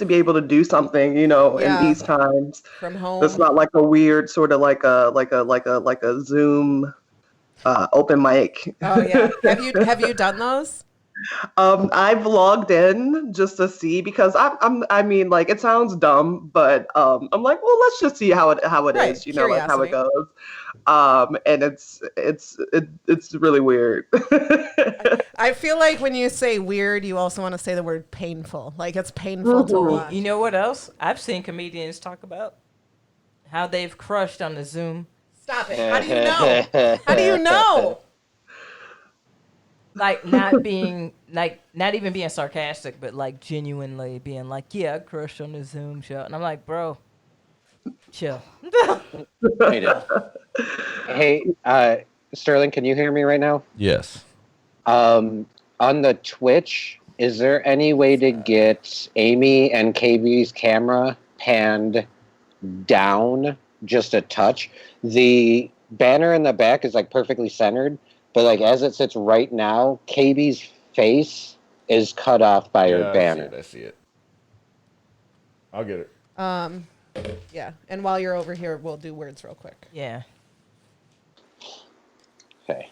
to be able to do something, in these times. From home. That's not like a weird sort of like a Zoom open mic. Oh yeah. Have you done those? I've logged in just to see because I mean, like it sounds dumb, but I'm like, well, let's just see how it Right. is, like how it Curiosity. goes. And it's really weird. I feel like when you say weird, you also want to say the word painful. Like it's painful to watch. You know what else? I've seen comedians talk about how they've crushed on the Zoom. Stop it. How do you know? How do you know? Like not even being sarcastic, but like genuinely being like, yeah, I crushed on the Zoom show. And I'm like, bro, chill. Hey, Sterling, can you hear me right now? Yes. On the Twitch, is there any way to get Aimee and KB's camera panned down just a touch? The banner in the back is like perfectly centered, but like as it sits right now, KB's face is cut off by her banner. I see it. I'll get it. Yeah. And while you're over here, we'll do words real quick. Yeah. Okay.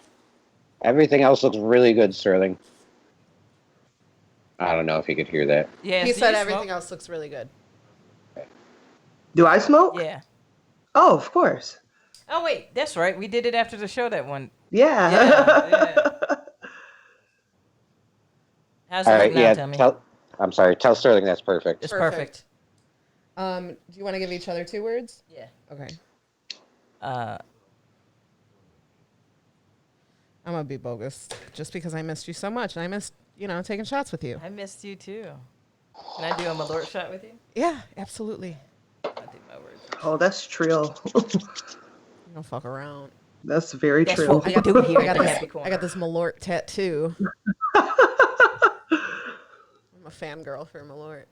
Everything else looks really good, Sterling. I don't know if you could hear that. Yeah. He so said you everything smoke? else looks really good. Do I smoke? Yeah. Oh, of course. Oh wait, that's right. We did it after the show that one. Yeah. Yeah. How's it All look right, now, yeah. Tommy? I'm sorry. Tell Sterling that's perfect. It's perfect. Do you want to give each other 2 words? Yeah. Okay. Uh, I'm gonna be bogus just because I missed you so much, and I missed, taking shots with you. I missed you too. Can I do a Malort shot with you? Yeah, absolutely. I'll do my words. Oh, that's trill. You don't fuck around. That's very That's trill. what we do here I got at the this. Happy Corner. I got this Malort tattoo. I'm a fangirl for Malort.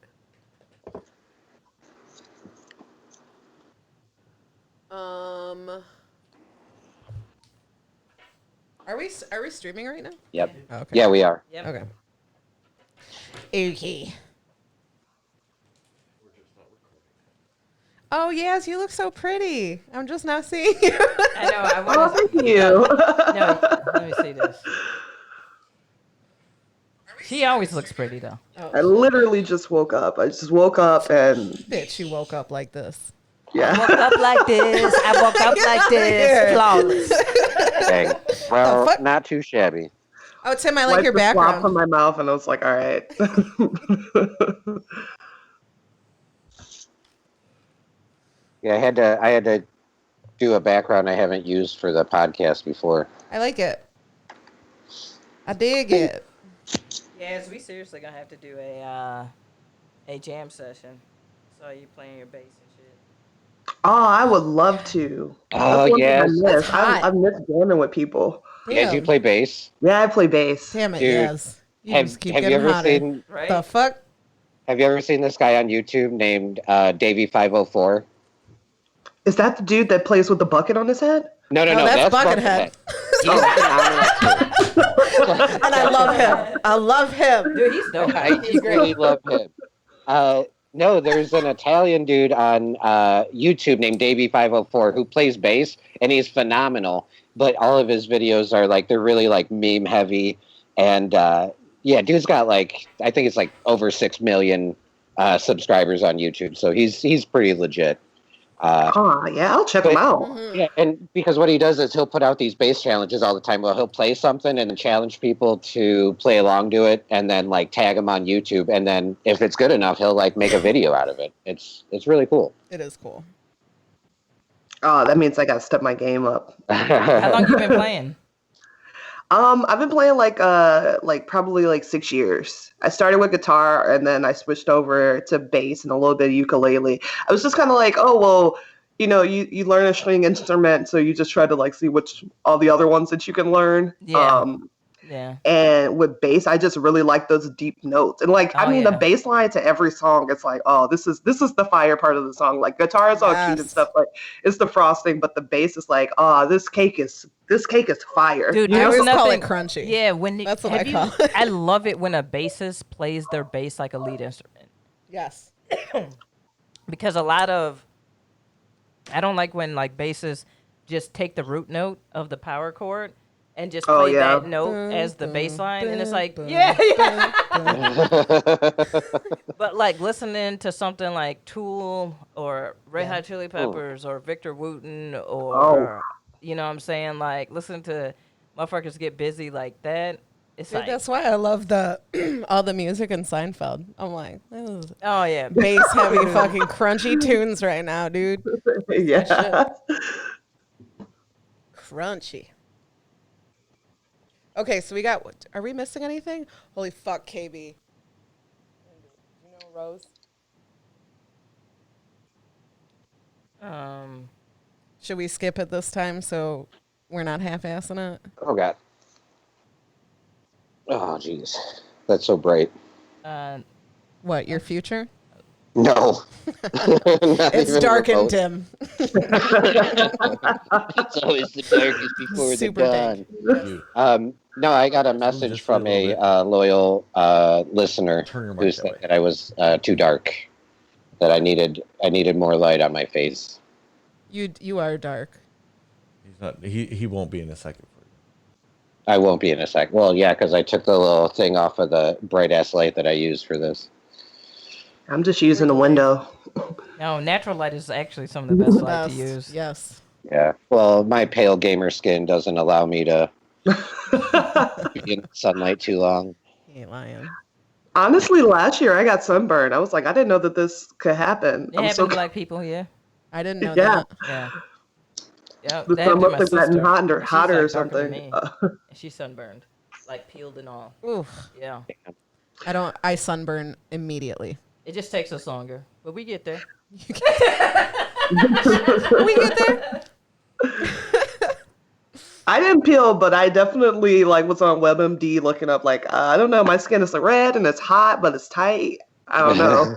Are we streaming right now? Yep. Oh, okay. Yeah, we are. Yep. Okay. Okay. Oh yes, you look so pretty. I'm just not seeing you. I know. I Oh, want to. thank you. No, let me see this. She always looks pretty though. I literally just woke up. I just woke up and Bitch, you woke up like this. I yeah. woke up like this. I woke up like this. Flawless. Dang. Well, fuck? not too shabby. Oh Tim, I like Wiped your the slop background. from my mouth, and I was like, all right. Yeah, I had to do a background I haven't used for the podcast before. I like it. I dig it. Yes, we seriously gonna have to do a jam session. So you playing your bass and shit. Oh, I would love to. Oh, That's one thing yes. I miss. That's hot. I miss jamming with people. Yeah, do you Damn. play bass? Yeah, I play bass. Damn it, Dude, yes. You Have just keep Have you getting ever hotter. seen Right? The fuck? Have you ever seen this guy on YouTube named Davey504? Is that the dude that plays with the bucket on his head? No, No, that's Buckethead. He's phenomenal too. And I love him. I love him. Dude, he's dope. I really love him. No, there's an Italian dude on YouTube named Davey504 who plays bass, and he's phenomenal. But all of his videos are like, they're really like meme heavy. And yeah, dude's got like, I think it's like over 6 million subscribers on YouTube. So he's pretty legit. Yeah, I'll check him out. Yeah, and because what he does is he'll put out these bass challenges all the time. Well, he'll play something and then challenge people to play along to it, and then like tag them on YouTube. And then if it's good enough, he'll like make a video out of it. It's really cool. It is cool. Oh, that means I got to step my game up. How long you been playing? I've been playing like probably like 6 years. I started with guitar and then I switched over to bass and a little bit of ukulele. I was just kind of like, oh well, you learn a string instrument, so you just try to like see which all the other ones that you can learn. Yeah. Yeah. And with bass, I just really like those deep notes. And like, I mean, the bass line to every song, it's like, oh, this is the fire part of the song. Like guitar is all cute and stuff, like it's the frosting, but the bass is like, oh, this cake is fire. Dude, I there's always call it nothing crunchy. Yeah, That's what I call it. I love it when a bassist plays their bass like a lead instrument. Yes. because I don't like when like basses just take the root note of the power chord and just Oh play yeah. that note as the bass line, and it's like, but like listening to something like Tool or Red Hot Chili Peppers or Victor Wooten Oh. or you know what I'm saying, like listening to motherfuckers get busy like that. It's Dude, like, that's why I love the all the music in Seinfeld. I'm like, this is oh yeah, bass heavy fucking crunchy tunes right now, dude. Yeah. Crunchy. Okay, so we got. Are we missing anything? Holy fuck, KB. You know Rose? Should we skip it this time so we're not half-assing it? Oh God. Oh jeez, that's so bright. What, your future? No. Not It's even dark and remote. dim. It's always the darkest before Super the dawn. You. No, I got a message just from a little a loyal listener Turn your who mic that said way. that I was too dark, that I needed more light on my face. You are dark. He's not. He won't be in a second for you. I won't be in a sec. Well, yeah, because I took the little thing off of the bright ass light that I used for this. I'm just using the window. no, natural light is actually some of the best light to use. Yes. Yeah. Well, my pale gamer skin doesn't allow me to be in sunlight too long. He ain't lying. Honestly, last year I got sunburned. I was like, I didn't know that this could happen. It I'm happened so to black people, yeah. I didn't know Yeah. that. Yeah. Yeah, the that sun happened to must my have gotten sister. hotter, She's, hotter or like, darker than something. me. And she's sunburned, like peeled and all. Oof. Yeah. I sunburn immediately. It just takes us longer, but we get there. We get there? I didn't peel, but I definitely like was on WebMD looking up like I don't know, my skin is red and it's hot, but it's tight. I don't know.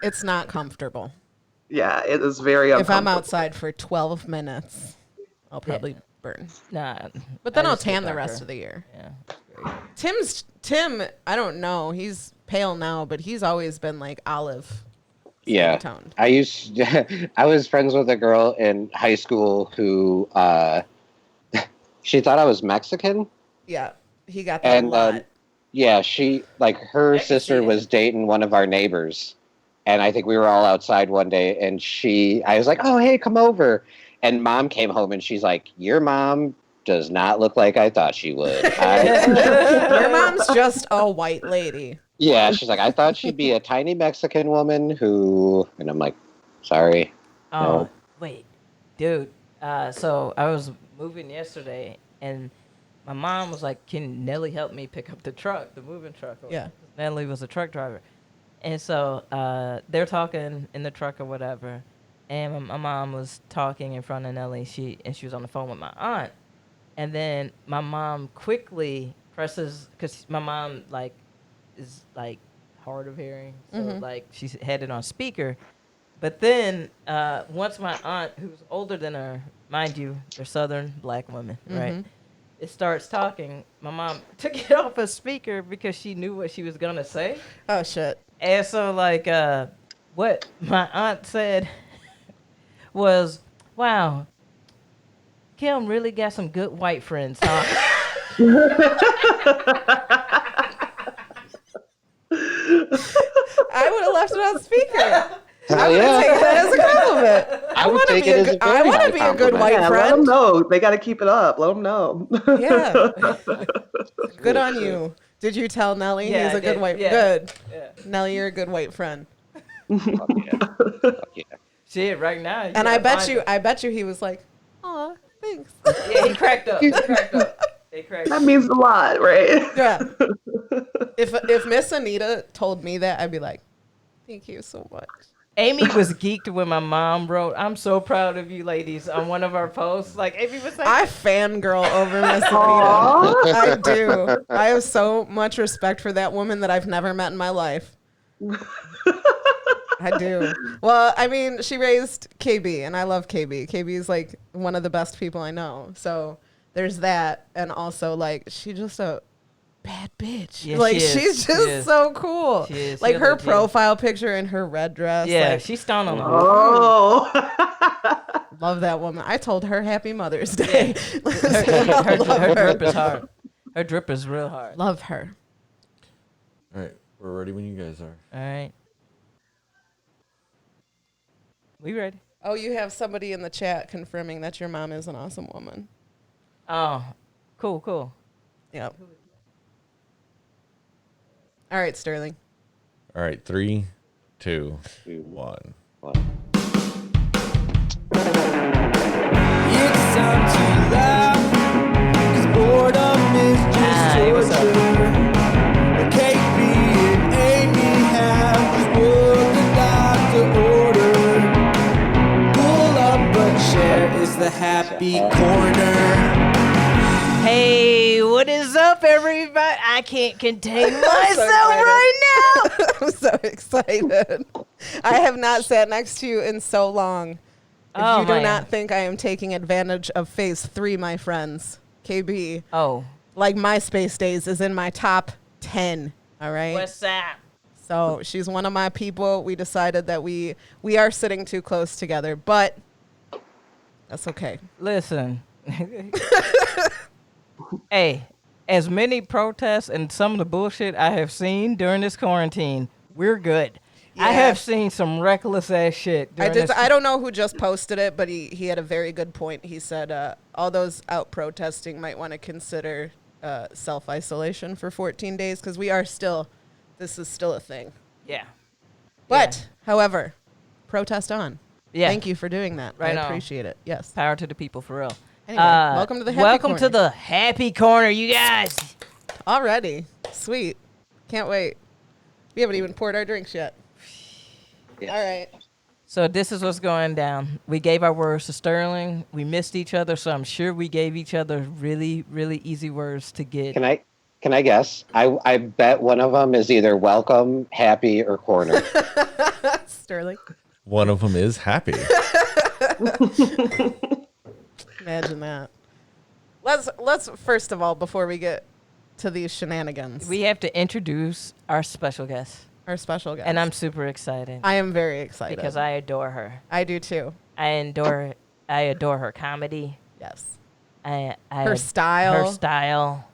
It's not comfortable. Yeah, it is very If I'm uncomfortable. outside for 12 minutes, I'll probably burn. Nah. But then I I'll just get tan the darker. rest of the year. Yeah. Tim, I don't know. He's pale now, but he's always been like olive. Yeah. Toned. I was friends with a girl in high school who she thought I was Mexican. Yeah, he got that a And lot. yeah, she like her I can see sister it. was dating one of our neighbors, and I think we were all outside one day, and I was like, "Oh, hey, come over," and Mom came home, and she's like, "Your mom does not look like I thought she would." Your mom's just a white lady. Yeah, she's like, "I thought she'd be a tiny Mexican woman who," and I'm like, "Sorry." Oh, No. wait. Dude, so I was moving yesterday, and my mom was like, can Nelly help me pick up the truck, the moving truck? Yeah. Nelly was a truck driver. And so they're talking in the truck or whatever, and my mom was talking in front of Nelly, she was on the phone with my aunt. And then my mom quickly presses, because my mom, like, is, like, hard of hearing, so, like, she's had it on speaker. But then once my aunt, who's older than her, mind you, they're Southern black women, right? It starts talking. My mom took it off a speaker because she knew what she was gonna say. Oh shit. And so, like, what my aunt said was, "Wow, Kim really got some good white friends, huh?" I would have left it on speaker. Hell Take yeah. that as a compliment. I would take it as a I very want to high be a good compliment. white Yeah, let friend. them know. They got to keep it up. Let them know. Yeah. Good on you. Did you tell Nelly Yeah, he's a I good did. white? Yeah. Good. Yeah. Nelly, you're a good white friend. Fuck yeah. Fuck yeah. Shit, right now. you And gotta find him. I bet you he was like, "Aw, thanks." Yeah, he cracked up. He cracked up. He cracked That up. means a lot, right? Yeah. If Miss Anita told me that, I'd be like, "Thank you so much." Amy was geeked when my mom wrote, "I'm so proud of you ladies," on one of our posts. Like, Amy was like, I fangirl over Miss Anita. Aw. I do. I have so much respect for that woman that I've never met in my life. I do. Well, I mean, she raised KB, and I love KB. KB is like one of the best people I know. So there's that, and also like she's just a bad bitch. Yeah, like she is. she's She just is. so cool. She is. Like She her legit. profile picture and her red dress. Yeah, like, she's stoned on the Oh. love that woman. I told her Happy Mother's Day. her Love drip is hard. Her drip is real hard. Love her. All right, we're ready when you guys are. All right. We ready? Oh, you have somebody in the chat confirming that your mom is an awesome woman. Oh, cool. Yep. All right, Sterling. All right, 3, 2, 1. It's time to laugh, 'cause boredom is just Hey, what's up? torture. KB and Aimee have just what the doctor ordered. Pull up a chair is the happy corner. Hey, what is up, everybody? I can't contain myself right now. I'm so excited. I have not sat next to you in so long. If Oh, you do man. not think I am taking advantage of phase 3, my friends, KB, Oh, like MySpace days, is in my top 10. All right. what's up? So she's one of my people. We decided that we are sitting too close together, but that's okay. Listen. Hey, as many protests and some of the bullshit I have seen during this quarantine, we're good. I Yeah. have seen some reckless ass shit. I During did. I don't know who just posted it, but he had a very good point. He said all those out protesting might want to consider self-isolation for 14 days because this is still a thing. Yeah. But, however, protest on. Yeah. Thank you for doing that. Right I on. appreciate it. Yes. Power to the people, for real. Anyway, welcome to the happy corner. to the happy corner, you guys. Already. Sweet. Can't wait. We haven't even poured our drinks yet. Yes. All right. So this is what's going down. We gave our words to Sterling. We missed each other, so I'm sure we gave each other really, really easy words to get. Can I guess? I bet one of them is either welcome, happy, or corner. Sterling. One of them is happy. Imagine that. Let's first of all, before we get to these shenanigans, We have to introduce our special guest, our special guest. and I'm super excited I am very excited because I adore her. I do too. I adore her comedy. Yes. I Her style. Her style.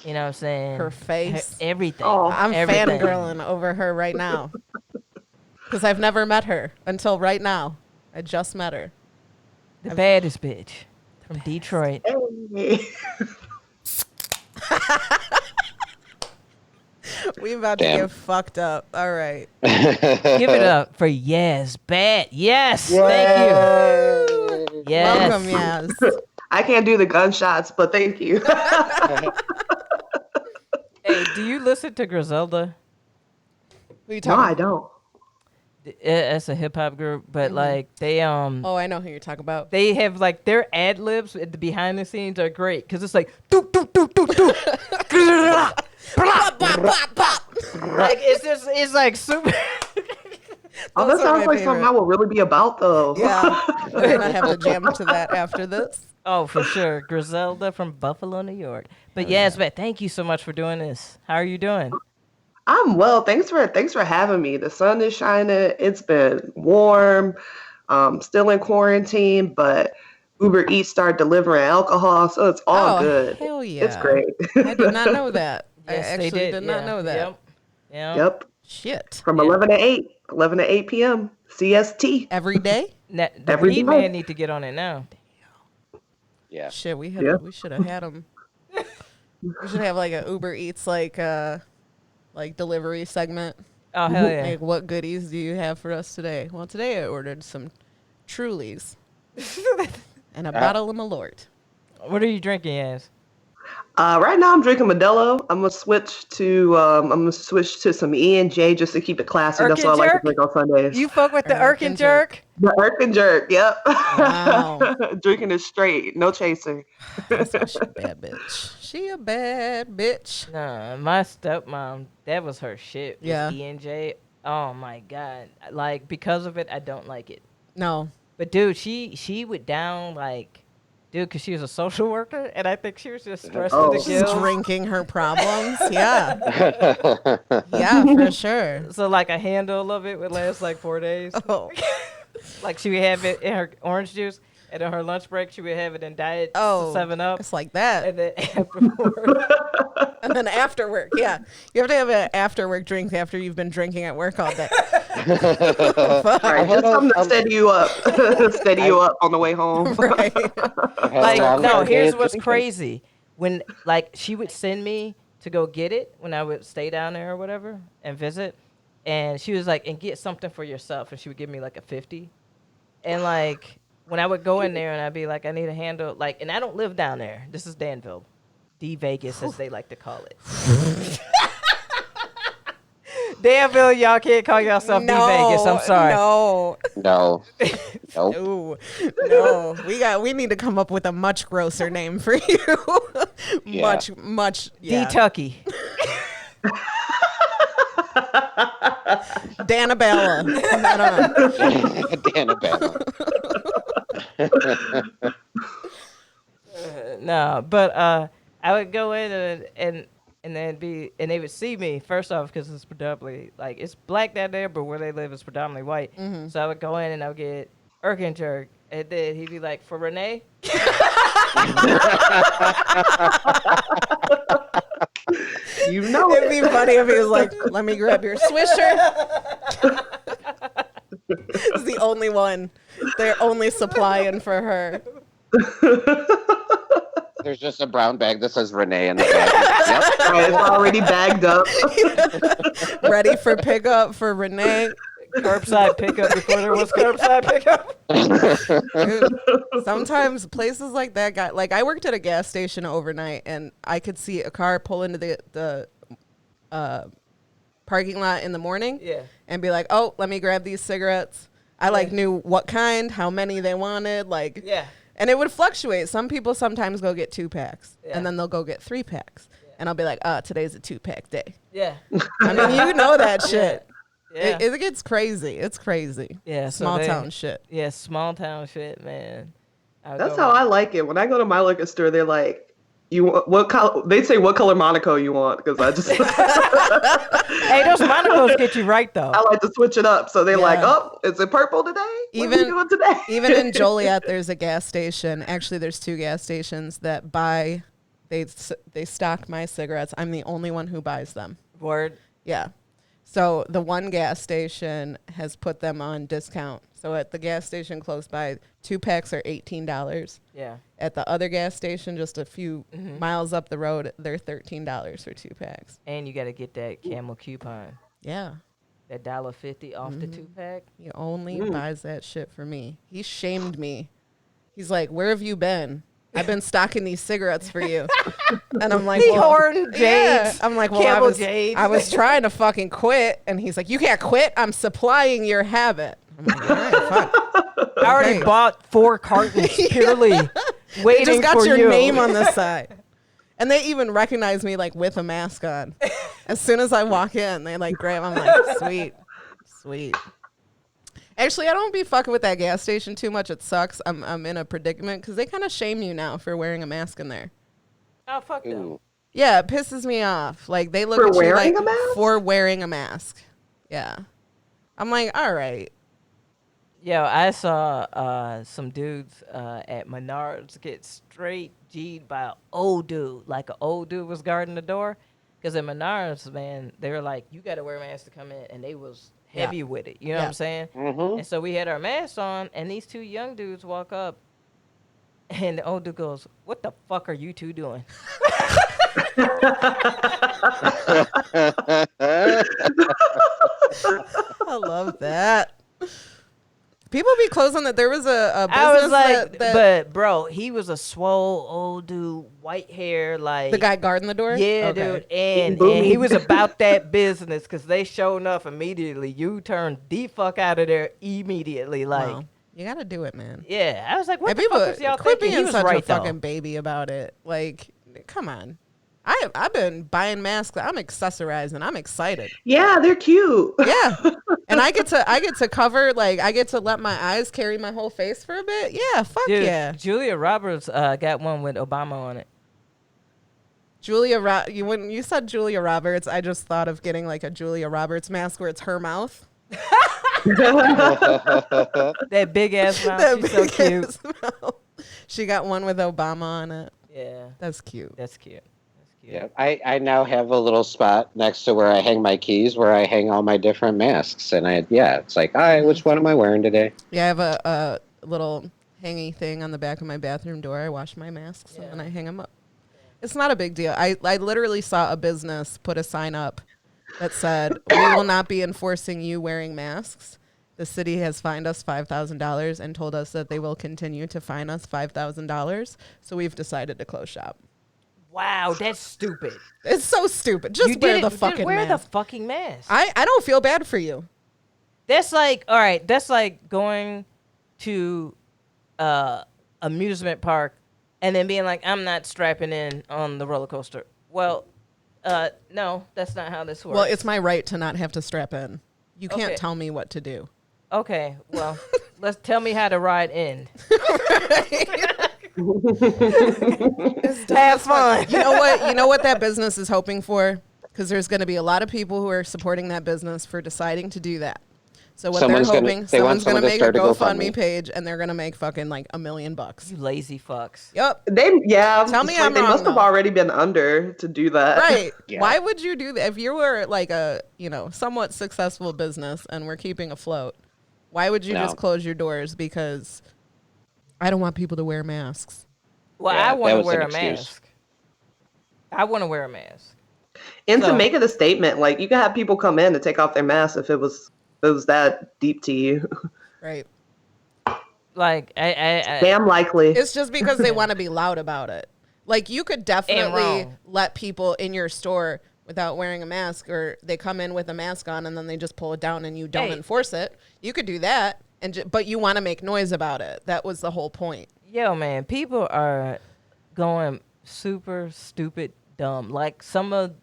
You know what I'm saying? Her face. Everything. Oh, I'm Everything. fangirling over her right now because I've never met her until right now. I just met her. The baddest bitch from Detroit. Hey. We about to Damn. get fucked up. All right. Give it up for Yaz Bat. Yes. Thank you. Yes. Welcome, Yaz. I can't do the gunshots, but thank you. Hey, do you listen to Griselda? Who you No, talking I don't. It's a hip hop group, but like they Oh, I know who you're talking about. they have like their ad libs at the behind the scenes are great because it's like doo doo doo doo doo. Like it's like super. Oh, Those that are sounds my like something favorite. I will really be about, though. Yeah. We're going to have to jam to that after this. Oh, for sure, Griselda from Buffalo, New York. But Yaz Bat, thank you so much for doing this. How are you doing? I'm well. Thanks for having me. The sun is shining. It's been warm. Still in quarantine, but Uber Eats started delivering alcohol, so it's all good. Hell yeah. It's great. I did not know that. I Yes, actually they did not yeah. know that. Yep. Yep. Yep. Shit. From Yeah. 11 to 8 p.m. CST. Every day? The Every weed day. man need to get on it now. Yeah. Shit, we Yeah. should have had him. We should have like a Uber Eats like delivery segment. Oh hell yeah! Like, what goodies do you have for us today? Well, today I ordered some Trulies and a bottle of Malort. What are you drinking, Yaz? Right now I'm drinking Modelo. I'm gonna switch to some E&J just to keep it classy. That's what I like to Jerk? drink on Sundays. You fuck with the Irk and Irkin jerk? The Irk and Jerk. Yep. Wow. Drinking it straight, no chaser. That's why she a bad bitch. She a bad bitch. Nah, my stepmom, that was her shit. Yeah. E&J. Oh my god! Like because of it, I don't like it. No. But dude, she would down like dude, because she was a social worker, and I think she was just stressed Oh. to the Just gills. drinking her problems. Yeah. Yeah, for sure. So like a handle of it would last like 4 days. Oh. Like she would have it in her orange juice, and on her lunch break she would have it in Diet Oh. 7-Up. It's like that. And then afterwards, And then after work, yeah. You have to have an after work drink after you've been drinking at work all day. All right, just something to steady you up. Steady you up on the way home. Right. I've had a like long, no, hard day here's of what's drinking. crazy. When like she would send me to go get it when I would stay down there or whatever and visit, and she was like, and get something for yourself, and she would give me like a 50. And like when I would go in there and I'd be like, I need a handle, like, and I don't live down there. This is Danville, D Vegas as they like to call it. Danville, y'all can't call yourself D Vegas. I'm sorry. No. No. Nope. Ooh, no. We need to come up with a much grosser name for you. Yeah. Much. Yeah. D Tucky. Danabella. From that on. Danabella. No, but I would go in and then they would see me first off because it's predominantly like it's black down there, but where they live is predominantly white. Mm-hmm. So I would go in and I would get Erkin jerk, and then he'd be like, "For Renee." You know It'd it. be funny if he was like, "Let me grab your Swisher." It's the only one. They're only supplying for her. There's just a brown bag that says Renee in the back. Yep. Right, it's already bagged up. Ready for pickup for Renee. Curbside pickup before there was curbside pickup. Dude, sometimes places like that got like I worked at a gas station overnight and I could see a car pull into the parking lot in the morning Yeah. and be like, oh, let me grab these cigarettes. I like knew what kind, how many they wanted, like Yeah. and it would fluctuate. Some people sometimes go get 2-packs Yeah. and then they'll go get 3-packs. And I'll be like, today's a 2-pack day. Yeah. I mean, you know that shit. Yeah. It gets crazy. It's crazy. Yeah, so Small they- town shit. Yeah, small town shit, man. That's how I like it. When I go to my liquor store, they're like, "You want what color?" They say, "What color Monaco you want?" Because I just Hey, those Monacos get you right though. I like to switch it up. So they're like, Yeah. "Oh, is it purple today? What are we Even- doing today?" Even in Joliet, there's a gas station. Actually, there's 2 gas stations that buy. They stock my cigarettes. I'm the only one who buys them. Word. Yeah. So the one gas station has put them on discount. So at the gas station close by, 2-packs are $18. Yeah. At the other gas station, just a few Mm-hmm. miles up the road, they're $13 for 2-packs. And you got to get that camel coupon. Yeah. That $1.50 off the 2-pack. He only buys that shit for me. He shamed me. He's like, "Where have you been? I've been stocking these cigarettes for you." And I'm like, The well, horn yeah. jades. I'm like, well, Camel jades. I was trying to fucking quit. And he's like, "You can't quit. I'm supplying your habit." I'm like, all right, fuck. I already Okay. bought 4 cartons purely They waiting just got for your you. name on the side. And they even recognize me like with a mask on. As soon as I walk in, they like grab. I'm like, sweet. Actually, I don't be fucking with that gas station too much. It sucks. I'm in a predicament because they kind of shame you now for wearing a mask in there. Oh, fuck them. Ooh. Yeah, it pisses me off. Like they look For at you wearing like a mask? for wearing a mask. Yeah, I'm like, all right. Yo, I saw some dudes at Menards get straight G'd by an old dude. Like an old dude was guarding the door. Because at Menards, man, they were like, you got to wear a mask to come in. And they was heavy with it. You know what I'm saying? Mm-hmm. And so we had our masks on, and these 2 young dudes walk up. And the old dude goes, "What the fuck are you 2 doing?" I love that. People be closing that. There was a business I was like, that but bro, he was a swole old dude, white hair, like the guy guarding the door. Yeah, Okay. dude, and Boomy. he was about that business because they showed enough immediately. You turned the fuck out of there immediately, like. Wow. You gotta do it, man. Yeah, I was like, what And the people fuck is y'all quit thinking? being He was such right a fucking though. baby about it. Like, come on. I've been buying masks. I'm accessorizing. I'm excited. Yeah, they're cute. Yeah. And I get to cover, like, I get to let my eyes carry my whole face for a bit. Yeah, fuck Dude, yeah. Julia Roberts got one with Obama on it. When you said Julia Roberts, I just thought of getting like a Julia Roberts mask where it's her mouth. That big ass mouth. That She's so big cute. ass mouth. She got one with Obama on it. Yeah, That's cute. that's cute. That's cute. Yeah, I now have a little spot next to where I hang my keys, where I hang all my different masks, and it's like, all right, which one am I wearing today? Yeah, I have a little hangy thing on the back of my bathroom door. I wash my masks and then I hang them up. It's not a big deal. I literally saw a business put a sign up that said, "We will not be enforcing you wearing masks. The city has fined us $5,000 and told us that they will continue to fine us $5,000. So we've decided to close shop." Wow, that's stupid. It's so stupid. Just wear the fucking wear mask. the fucking mask. I don't feel bad for you. That's like, all right, that's like going to amusement park and then being like, I'm not strapping in on the roller coaster. Well, no, that's not how this works. Well, it's my right to not have to strap in. You can't Okay. tell me what to do. Okay, well, let's tell me how to ride in. Have fun. You know what? You know what that business is hoping for? Because there's going to be a lot of people who are supporting that business for deciding to do that. So what Someone's they're gonna- hoping, they want someone's going to someone to make a start a GoFundMe GoFundMe. page, and they're going to make fucking like $1 million. You lazy fucks. Yep. Tell me I'm they wrong, must have though. already been under to do that. Right. Yeah. Why would you do that? If you were like a, somewhat successful business and we're keeping afloat, why would you No. just close your doors? Because I don't want people to wear masks. Well, Yeah, I want that to was wear an a excuse. mask. I want to wear a mask. And So- to make it a statement, like you could have people come in to take off their masks if it was that deep to you. Right. Like, I Damn likely. It's just because they want to be loud about it. Like, you could definitely wrong. let people in your store without wearing a mask, or they come in with a mask on and then they just pull it down and you don't Hey. enforce it. You could do that, but you want to make noise about it. That was the whole point. yo, man, people are going super stupid dumb. Like, some of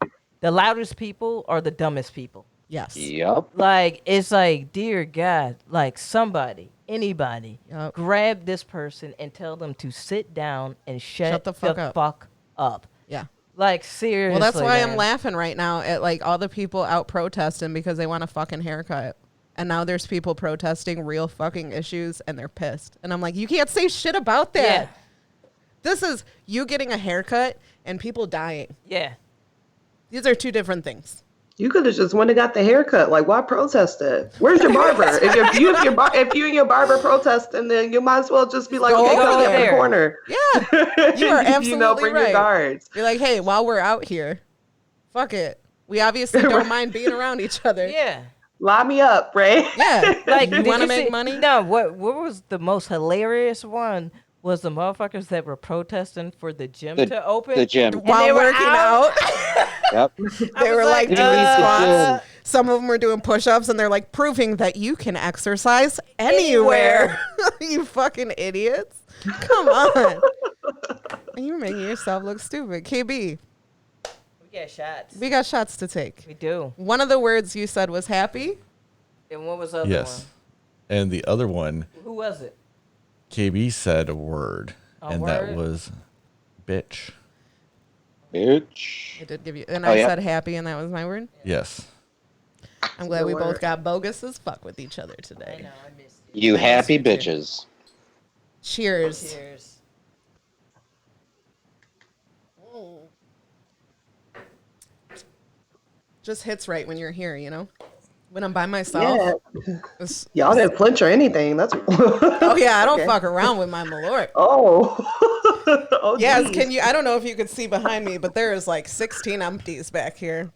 the loudest people are the dumbest people. Yes. Yup. Like, it's like, dear God, like somebody, anybody, Yup. grab this person and tell them to sit down and shut the fuck up. fuck up. Yeah. Like, seriously. Well, that's why man. I'm laughing right now at like all the people out protesting because they want a fucking haircut. And now there's people protesting real fucking issues and they're pissed. And I'm like, you can't say shit about that. Yeah. This is you getting a haircut and people dying. Yeah. These are two different things. You could have just went and got the haircut. Like, why protest it? Where's your barber? if you and your barber protesting, then you might as well just be like, Go okay, over go in there. the corner. Yeah. You are absolutely bring right. your guards. You're like, hey, while we're out here, fuck it. We obviously don't mind being around each other. Yeah. Line me up, Ray. Yeah. Like, you did want to you make see- money? No, what was the most hilarious one was the motherfuckers that were protesting for the gym to open. The gym. And While they were working out, Yep. they were like doing "Uh, squats. Some of them were doing push-ups, and they're like proving that you can exercise anywhere. You fucking idiots! Come on, you're making yourself look stupid. KB, We get shots. we got shots to take. We do. One of the words you said was happy. And what was the other Yes. And the other one, one? Who was it? KB said a word, A and word? that was bitch. Bitch. I did give you, and Oh, I yeah. said happy, and that was my word. Yes. I'm glad the we both word. got bogus as fuck with each other I today. know, I missed it. You happy you too. bitches. Cheers. Cheers. Just hits right when you're here, you know? When I'm by myself. Yeah. it's- Y'all didn't flinch or anything. That's Oh yeah, I don't Okay. fuck around with my Malort. Oh. Oh, Yes, geez. can you? I don't know if you could see behind me, but there is like 16 empties back here.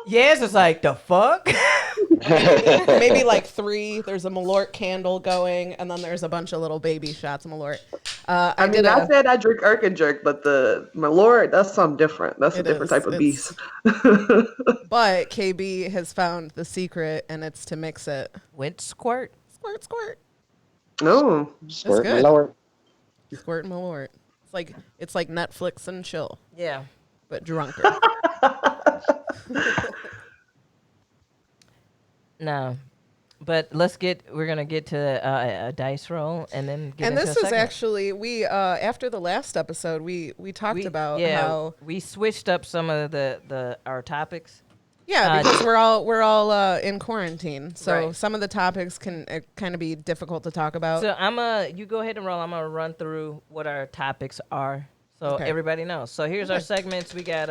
Yes, it's like, the fuck? Maybe like 3. There's a Malort candle going, and then there's a bunch of little baby shots of Malort. I mean, I said I drink Irk and Jerk, but the my Lord, that's something different. That's a It different is. type of It's- beast. But KB has found the secret, and it's to mix it. Went squirt. Squirt, squirt, No. Squirt my good. lower. squirt Malort. It's like Netflix and chill. Yeah. but drunker. No. But we're going to get to a dice roll and then get And into this a is segment. actually, we, after the last episode, we talked about how. we switched up some of our topics. Yeah, because we're all in quarantine, so Right. some of the topics can kind of be difficult to talk about. So you go ahead and roll. I'm gonna run through what our topics are, so Okay. everybody knows. So here's our segments. We got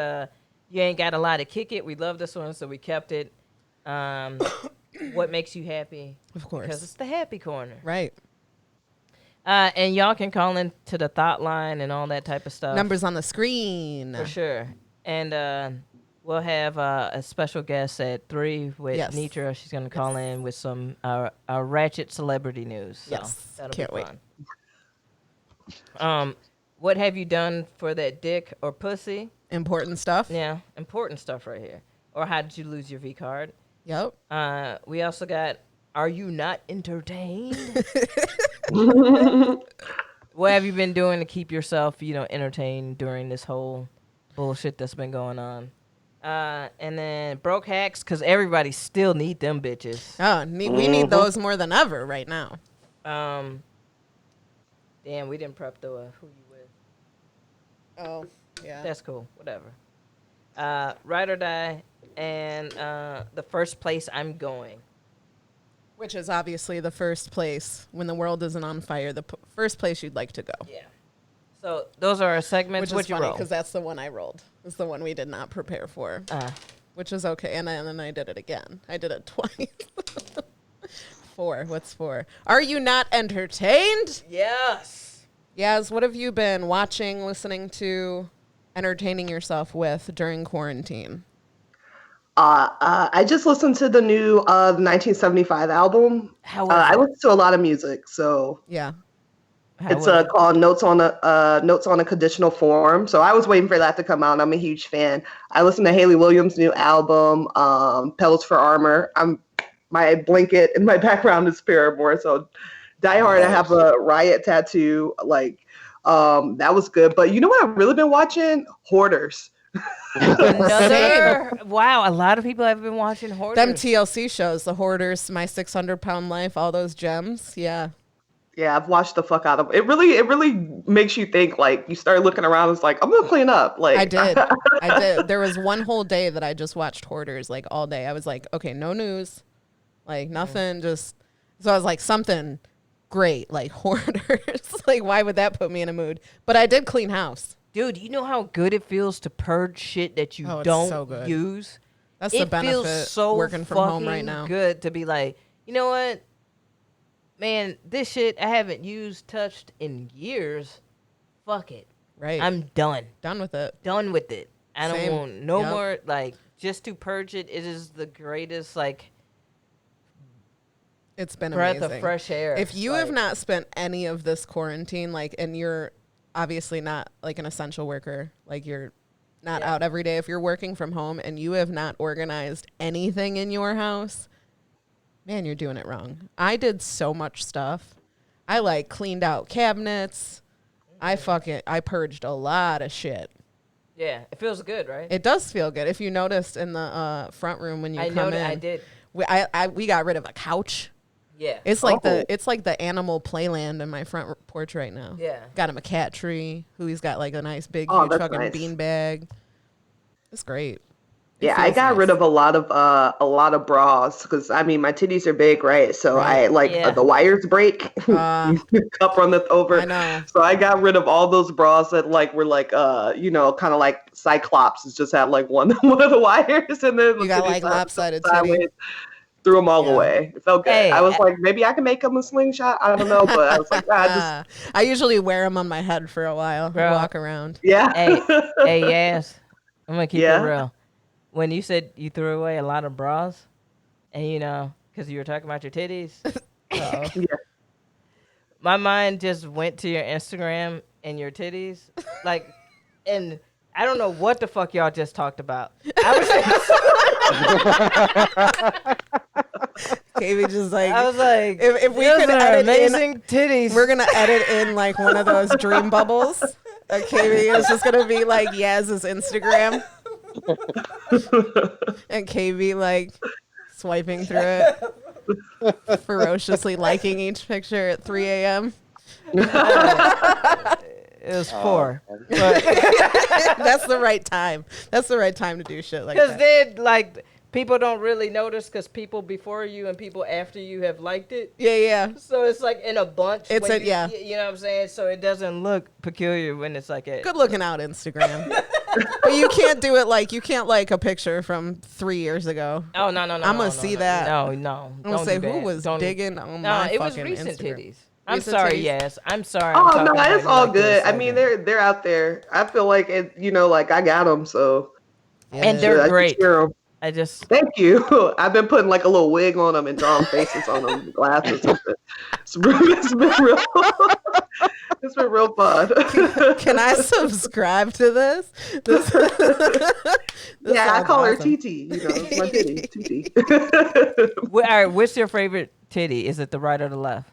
you ain't got a lot to kick it. We love this one, so we kept it. What makes you happy? Of course. Because it's the happy corner. Right. And y'all can call in to the thought line and all that type of stuff. Numbers on the screen. For sure. And we'll have a special guest at 3 with Yes. Nitra. She's going to call in with some ratchet celebrity news. So Yes. that'll Can't be wait. fun. What have you done for that dick or pussy? Important stuff. Yeah, important stuff right here. Or how did you lose your V card? Yep. We also got, are you not entertained? What have you been doing to keep yourself, entertained during this whole bullshit that's been going on? And then broke hacks, because everybody still need them bitches. Oh, we need those more than ever right now. Damn, we didn't prep the who you with. Oh, yeah. That's cool. Whatever. Ride or die, and the first place I'm going. Which is obviously the first place when the world isn't on fire. The first place you'd like to go. Yeah. So those are our segments. Which What is you funny roll? because that's the one I rolled. It's the one we did not prepare for. Which is okay. And then I did it again. I did it twice. 4. What's 4? Are you not entertained? Yes. Yaz, what have you been watching, listening to, entertaining yourself with during quarantine? I just listened to the new 1975 album. How was I it? listen to a lot of music, so Yeah. it's called Notes on a Conditional Form. So I was waiting for that to come out. I'm a huge fan. I listened to Haley Williams' new album, Petals for Armor. My blanket in my background is Paramore, so Die Hard. I have a Riot tattoo. That was good. But you know what I've really been watching? Hoarders. Wow, a lot of people have been watching Hoarders. Them TLC shows, The Hoarders, My 600-Pound Life, all those gems. Yeah. Yeah, I've watched the fuck out of it. It really makes you think. You start looking around. It's like, I'm gonna clean up. I did. There was one whole day that I just watched Hoarders all day. I was like, okay, no news, nothing. Just so I was like, something great, Hoarders. Why would that put me in a mood? But I did clean house. Dude, you know how good it feels to purge shit that you Oh, it's don't so good. use? That's the benefit feels so working from home right fucking now. good to be like, you know what? Man, this shit I haven't touched in years. Fuck it. Right. I'm done. done with it. Done with it. I don't Same. want no Yep. more, just to purge it. It is the greatest, It's been breath amazing. of fresh air. If you have not spent any of this quarantine, and you're obviously not an essential worker, you're not out every day. If you're working from home and you have not organized anything in your house, man, you're doing it wrong. I did so much stuff. I cleaned out cabinets. I purged a lot of shit. Yeah, it feels good, right? It does feel good. If you noticed in the front room when you come in, I did. we got rid of a couch. Yeah. It's like the animal playland in my front porch right now. Yeah. Got him a cat tree. He's got a nice big Oh, huge that's fucking nice. bean bag. It's great. Yeah, I got rid of a lot of bras because my titties are big, right? So Right. the wires break, cup run over. I know. So I got rid of all those bras that were kind of like Cyclops. It's just had one of the wires, and then You got titties lopsided sideways. titty. Threw them all Yeah. away. It felt good. Hey, I was like, maybe I can make them a slingshot. I don't know, but I was like, I usually wear them on my head for a while. Bro. Walk around. yeah. Hey, yes. I'm going to keep Yeah? it real. When you said you threw away a lot of bras, and because you were talking about your titties, Yeah. my mind just went to your Instagram and your titties. And I don't know what the fuck y'all just talked about. KB just I was like, if we those could are edit amazing titties. we're gonna edit in one of those dream bubbles KB is just gonna be like Yaz's Instagram, and KB like swiping through it, ferociously liking each picture at 3 a.m. It was 4. But That's the right time. That's the right time to do shit like because that. then, like, people don't really notice because people before you and people after you have liked it. Yeah. So it's like in a bunch. It's when a- yeah. You know what I'm saying? So it doesn't look peculiar when it's like a. Good looking out, Instagram. But you can't do it like you can't like a picture from 3 years ago. Oh no! I'm gonna see that. No. I'm don't gonna say do who that. was Don't- digging on No, my it was fucking recent Instagram. titties. I'm Recent sorry, titties? yes. I'm sorry. Oh I'm talking no, about it's you all like this, good. I like mean, that. they're out there. I feel like it. You know, like I got them, so And I they're can great. share 'em. I just Thank you. I've been putting like a little wig on them and drawing faces on them, glasses. It's been real. It's been real fun. Can I subscribe to this? This Yeah, I sounds call her awesome. TT. You know, it's my titty, TT. all right. What's your favorite titty? Is it the right or the left?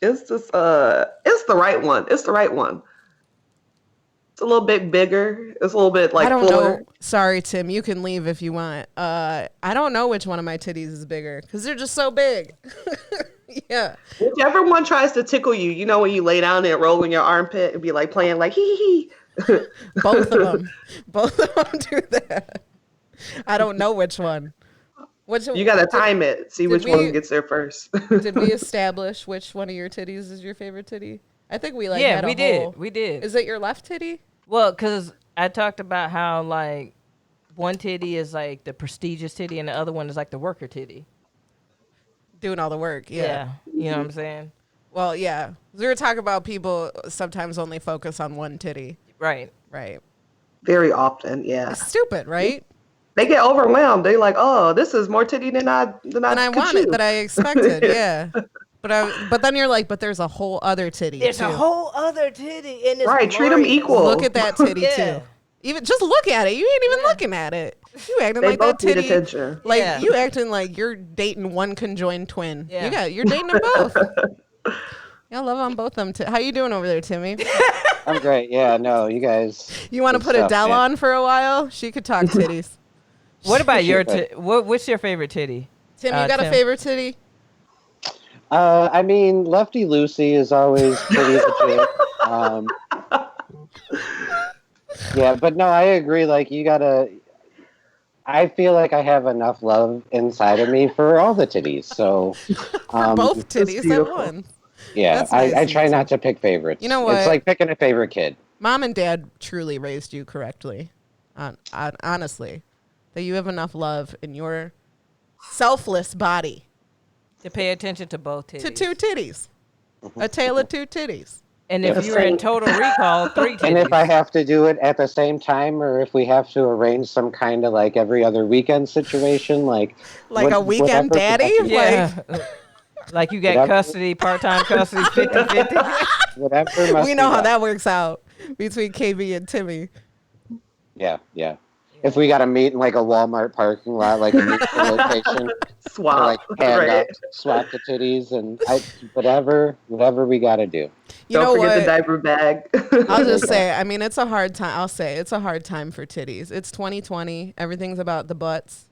It's just it's the right one. It's the right one. It's a little bit bigger. It's a little bit like I don't fuller. know. Sorry, Tim. You can leave if you want. I don't know which one of my titties is bigger because they're just so big. Yeah. Whichever one tries to tickle you, you know, when you lay down and roll in your armpit and be like playing like hee hee hee. Both of them. Both of them do that. I don't know which one. Which You gotta time it. See which we- one gets there first. Did we establish which one of your titties is your favorite titty? I think we like Yeah, had a we did. whole- We did. Is it your left titty? Well, because I talked about how, like, one titty is, like, the prestigious titty and the other one is, like, the worker titty. Doing all the work. Yeah. You know what I'm saying? Well, yeah. We were talking about people sometimes only focus on one titty. Right. Right. Very often, yeah. It's stupid, right? They get overwhelmed. They like, oh, this is more titty than I And I could wanted, chew. that I expected. Yeah. But then you're like, but there's a whole other titty. There's too. a whole other titty and it's Right, treat 'em glorious. equal. Look at that titty Yeah. too. Even just look at it. You ain't even looking at it. You acting They like that both need titty. attention. Like Yeah. you acting like you're dating one conjoined twin. Yeah. You're dating them both. Y'all love on both them. How you doing over there, Timmy? I'm great. Yeah, no, you guys. You want to Good put stuff, Adele man. on for a while? She could talk titties. What about your what's your favorite titty? Tim, you got a Tim. favorite titty? I mean, Lefty Lucy is always pretty legit. Yeah, but no, I agree. Like, you gotta. I feel like I have enough love inside of me for all the titties. So, Both titties at beautiful. once. yeah, That's nice I of try you, not to pick favorites. You know what? It's like picking a favorite kid. Mom and Dad truly raised you correctly. Honestly, that you have enough love in your selfless body To pay attention to both titties. to two titties, a tale of two titties. And if Yes. you're in total recall, 3 titties. And if I have to do it at the same time, or if we have to arrange some kind of like every other weekend situation, like A weekend whatever daddy? production- yeah. Like you got Whatever. custody, part-time custody, 50-50. whatever must We know be how done. that works out between KB and Timmy. Yeah. If we got to meet in like a Walmart parking lot, like a neutral location, to Swap. like hand right? up, swap the titties, and whatever we got to do. You Don't know forget what? the diaper bag. I'll just say, I mean, it's a hard time. I'll say it's a hard time for titties. It's 2020. Everything's about the butts.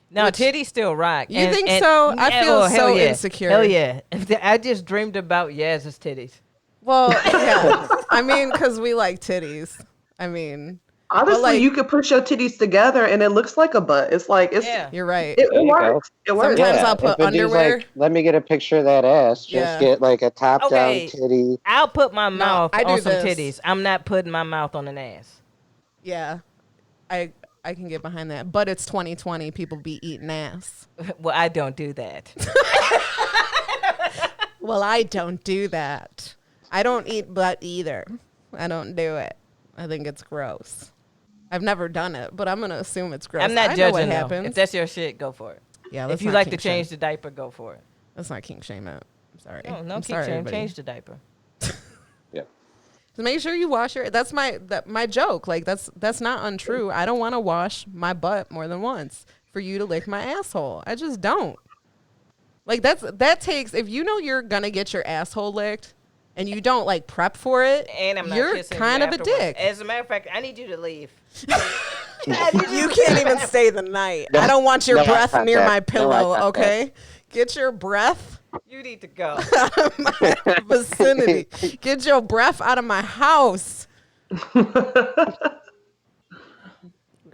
No, Which- titties still rock. You think so? I feel hell so yeah. insecure. Hell yeah. I just dreamed about Yaz's titties. Well, yeah. I mean, because we like titties. I mean, Honestly, like- you could push your titties together and it looks like a butt. It's like Yeah. you're right. it There you go. works. It works. Sometimes I'll put if a dude's underwear. like, let me get a picture of that ass. Just Yeah. get like a top Okay. down titty. I'll put my mouth I do on some this. titties. I'm not putting my mouth on an ass. Yeah, I can get behind that. But it's 2020. People be eating ass. Well, I don't do that. Well, I don't do that. I don't eat butt either. I don't do it. I think it's gross. I've never done it, but I'm gonna assume it's gross. I'm not I know judging what though. happens. If that's your shit, go for it. Yeah, If let's you not like to kink change shame. the diaper, go for it. Let's not kink shame it. I'm sorry. No, I'm keep sorry, shame. everybody. Change the diaper. Yeah. So make sure you wash your. That's my joke. Like that's not untrue. I don't want to wash my butt more than once for you to lick my asshole. I just don't. Like that takes. If you know you're gonna get your asshole licked, and you don't like prep for it, And I'm not you're kissing kind you of a afterwards. dick. As a matter of fact, I need you to leave. You can't even stay the night. I don't want your No eye breath near contact. my No eye pillow, contact. okay? Get your breath You need to go. out of my vicinity. Get your breath out of my house.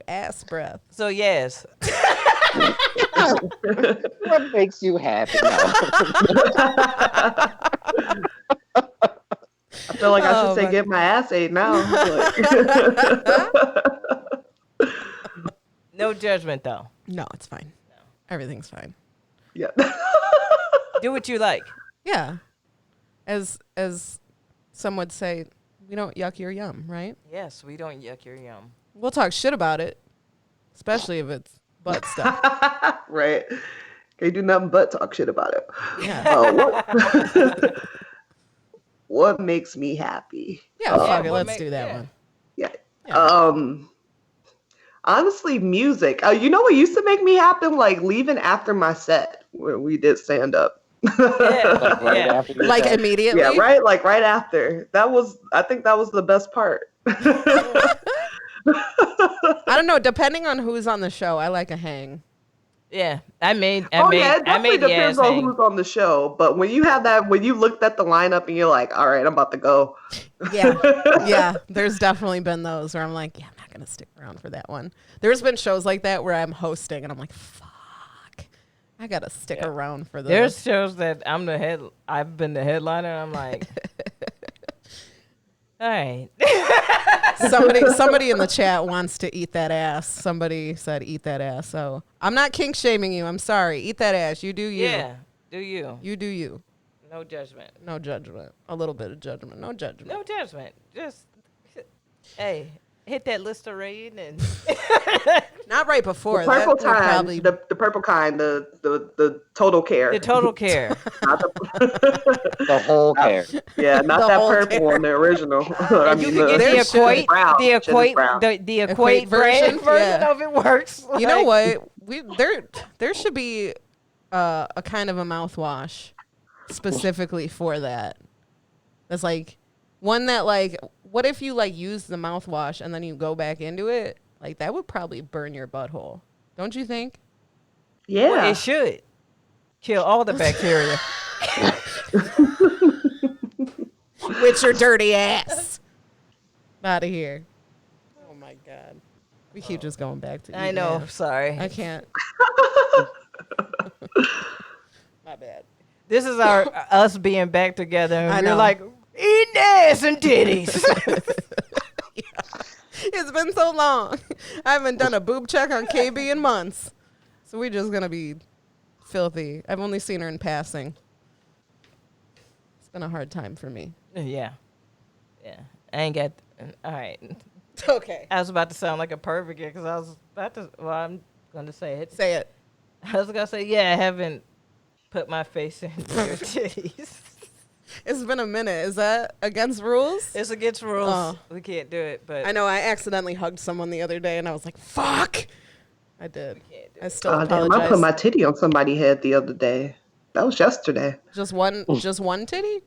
Ass breath. So yes, What makes you happy? No. I feel like I Oh, should say my- get my ass ate now. Like- no judgment though. No, it's fine. Everything's fine. yeah. Do what you like. Yeah. As some would say, we don't yuck your yum, right? Yes, we don't yuck your yum. We'll talk shit about it, especially if it's butt stuff. Right. Can't do nothing but talk shit about it. Yeah. What makes me happy? Yeah, fuck it. what Let's make- do that yeah. one. Yeah. Yeah. Honestly, music. You know what used to make me happy? Like leaving after my set when we did stand up. Yeah, Right yeah. after your Like set. immediately? Yeah, right. Like right after. I think that was the best part. I don't know. Depending on who's on the show, I like a hang. Yeah, I made It definitely depends Yaz on hang. who's on the show. But when you have that, when you looked at the lineup and you're like, all right, I'm about to go. Yeah. Yeah. There's definitely been those where I'm like, yeah, I'm not going to stick around for that one. There's been shows like that where I'm hosting and I'm like, fuck, I got to stick around for this. There's shows that I've been the headliner. And I'm like, all right. Somebody in the chat wants to eat that ass. Somebody said eat that ass. So I'm not kink shaming you. I'm sorry. Eat that ass. You do you. Yeah, do you? You do you. No judgment. No judgment. A little bit of judgment. No judgment. No judgment. Just hey, hit that Listerine and Not right before. The purple That would kind, probably the purple kind, the total care. the total care. Not the, The whole care. yeah, not The that whole purple care. one, the original. I You mean, can get There the should- equate, brown. the Shit is equate, brown. the Equate equate version? version Yeah. of it works. You know Like, what? There should be a kind of a mouthwash specifically for that. That's like one that like, what if you like use the mouthwash and then you go back into it? Like that would probably burn your butthole. Don't you think? Yeah. Well, it should kill all the bacteria. With your dirty ass. Out of here. Oh my God. We keep just going back to I eating know. ass. Sorry. I can't. My bad. This is our us being back together, and I we're know. like eating ass and titties. It's been so long. I haven't done a boob check on KB in months. So we're just going to be filthy. I've only seen her in passing. It's been a hard time for me. yeah, yeah. I ain't got. All right. Okay. I was about to sound like a pervert because I was about to. Well, I'm gonna say it. Say it. I was gonna say, yeah, I haven't put my face in your titties. It's been a minute. Is that against rules? It's against rules. Oh. We can't do it, but I know I accidentally hugged someone the other day and I was like, fuck. I did. I still Oh, damn, I apologize. put my titty on somebody's head the other day. That was yesterday. Just one titty?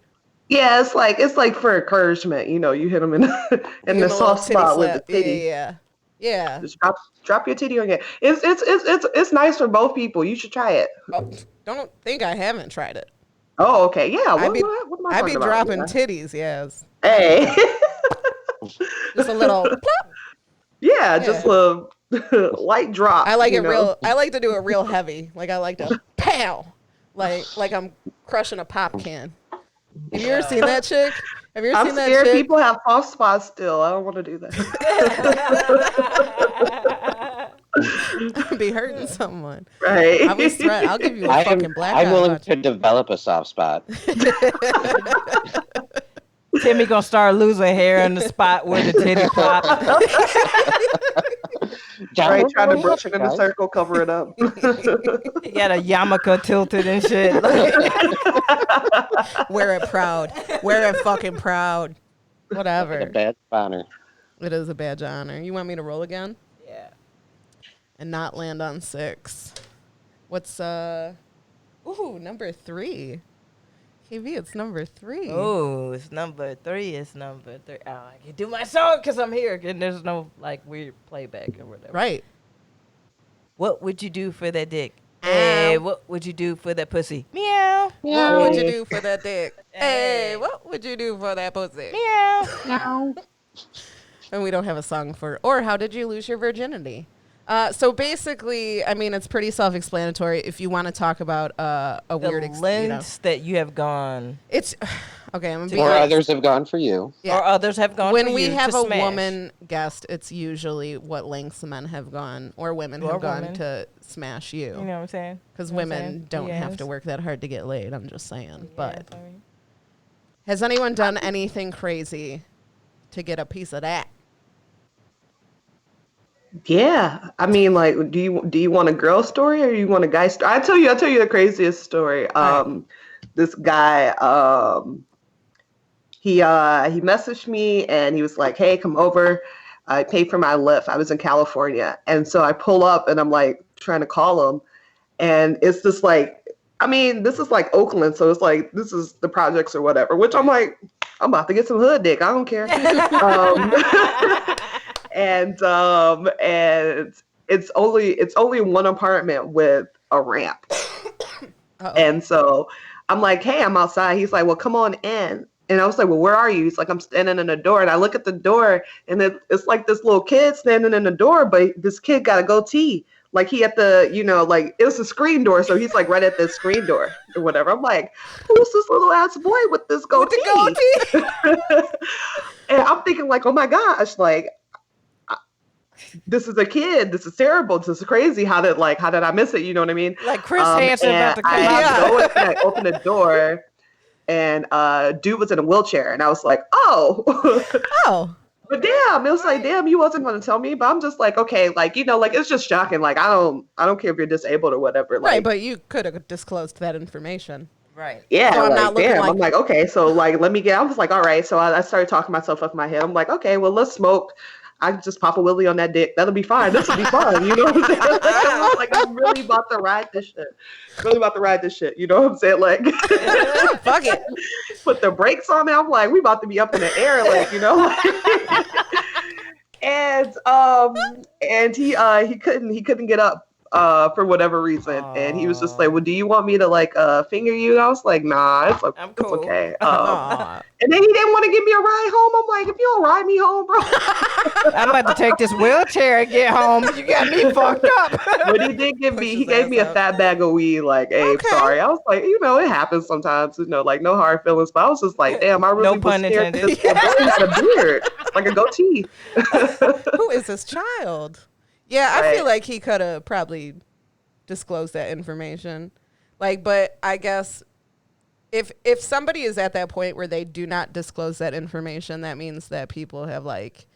Yeah, it's like for encouragement. You know, you hit them in Give the him a little soft titty spot with slap. the titty. Yeah. Yeah. Just drop your titty on your. It's nice for both people. You should try it. Oh, don't think I haven't tried it. Oh, okay, yeah. I be what am I I be talking about? dropping Yeah. titties, yes. Hey. Just a little plop. Yeah, just a light drop. I like you it know? real. I like to do it real heavy. Like I like to pow, like I'm crushing a pop can. Have you ever seen that chick? Have you ever I'm seen that scared chick? people have soft spots still. I don't want to do that. Be hurting someone. Right. I'll give you a fucking black eye. I'm willing watch. to develop a soft spot. Timmy gonna start losing hair in the spot where the titty pop. Right, trying to brush it in a circle, cover it up. He got a yarmulke tilted and shit. Wear it proud. Wear it fucking proud. A Whatever. bad honor. It is a badge of honor. You want me to roll again Yeah. and not land on 6? What's number 3? KB, it's number 3. Oh, it's number 3. It's number 3. Oh, I can do my song because I'm here, and there's no like weird playback or whatever. Right. What would you do for that dick? Hey, what would you do for that pussy? Meow. What would you do for that dick? Hey, what would you do for that pussy? Meow. And we don't have a song for, or how did you lose your virginity? So basically, I mean, it's pretty self-explanatory. If you want to talk about a weird lengths that you have gone, it's okay. I'm gonna be Or honest. others have gone for you. Yeah. or others have gone. When for we you have to a smash. woman guest, it's usually what lengths men have gone or women Or have gone women. to smash you. You know what I'm saying? Because You know what I'm women saying? don't have Yes. to work that hard to get laid. I'm just saying. But Yes, I mean. has anyone done anything crazy to get a piece of that? Yeah, I mean, like, do you want a girl story or you want a guy story? I tell you the craziest story. This guy, he messaged me and he was like, "Hey, come over. I paid for my Lyft. I was in California," and so I pull up and I'm like trying to call him, and it's just like, I mean, this is like Oakland, so it's like this is the projects or whatever. Which I'm like, I'm about to get some hood dick. I don't care. And it's only one apartment with a ramp. Uh-oh. And so I'm like, "Hey, I'm outside." He's like, "Well, come on in." And I was like, "Well, where are you?" He's like, "I'm standing in the door." And I look at the door and it's like this little kid standing in the door, but this kid got a goatee. Like he at the, like it was a screen door. So he's like right at the screen door or whatever. I'm like, "Who's this little ass boy with this goatee?" And I'm thinking like, "Oh my gosh, like, this is a kid. This is terrible. This is crazy. How did I miss it?" You know what I mean? Like Chris Hansen about to come I out. go and I open the door, and dude was in a wheelchair, and I was like, "Oh." Oh. But damn, it was like, damn, you wasn't going to tell me. But I'm just like, okay, like, like it's just shocking. Like, I don't care if you're disabled or whatever. Like, Right, but you could have disclosed that information. Right. yeah, So I'm like, not looking damn. like- I'm like, okay, so like, I was like, all right. So I started talking myself up in my head. I'm like, okay, well, let's smoke. I can just pop a willy on that dick. That'll be fine. This will be fun. You know what I'm saying? I was like, I'm really about to ride this shit. Really about to ride this shit. You know what I'm saying? Like, Fuck it. put the brakes on it. I'm like, we about to be up in the air, like, and he couldn't get up for whatever reason, and he was just like, "Well, do you want me to like finger you?" And I was like, "Nah, it's okay. I'm cool. It's okay." Aw. And then he didn't want to give me a ride home. I'm like, "If you don't ride me home, bro." I'm about to take this wheelchair and get home. You got me fucked up. But he did give me, he gave me a fat bag of weed. Like, "Hey, Okay. sorry." I was like, it happens sometimes. Like no hard feelings. But I was just like, "Damn, I really No was pun scared." intended. This boy had a beard, like a goatee. Who is this child? Yeah, I Right. feel like he could have probably disclosed that information. Like, but I guess if somebody is at that point where they do not disclose that information, that means that people have like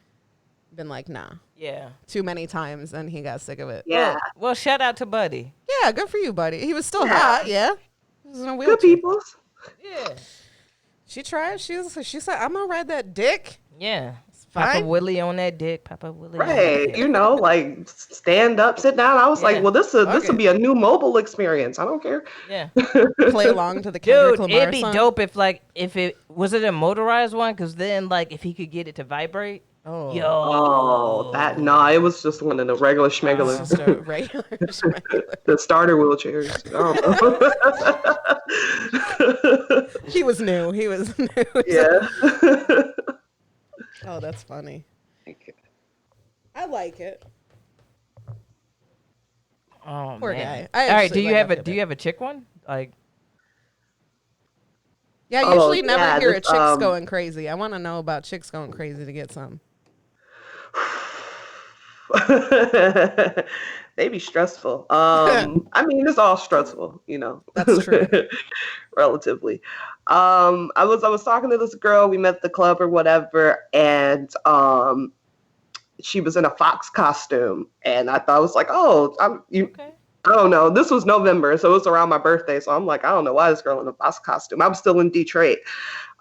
been like, nah, Yeah. too many times, and he got sick of it. Yeah, Well, shout out to Buddy. Yeah, good for you, buddy. He was still Yeah. hot. Yeah, he was in a wheelchair. good people. Yeah. She tried. She said, "I'm gonna ride that dick." Yeah. Fine. Papa Willie on that dick. Papa Willie. on that Right, dick. like stand up, sit down. I was Yeah. like, well, this will Okay. be a new mobile experience. I don't care. Yeah. Play along to the Kendrick Dude, Lamar it'd be song. dope if it was it a motorized one, because then like if he could get it to vibrate. Oh, Yo. Oh, it was just one of the regular It's schmegalers, just a regular schmegular. the starter wheelchairs. I don't know. He was new. He was new. Yeah. Oh, that's funny. I like it. Oh Poor man. guy. I All right. actually Do you like have that do you have a chick one? Like. Yeah, I Oh, usually never yeah, hear this, of chicks going crazy. I want to know about chicks going crazy to get some. They be stressful. I mean, it's all stressful, That's true. Relatively. I was talking to this girl. We met at the club or whatever, and she was in a fox costume, and I thought, I was like, oh, Okay. I don't know. This was November, so it was around my birthday. So I'm like, I don't know why this girl in a fox costume. I'm still in Detroit,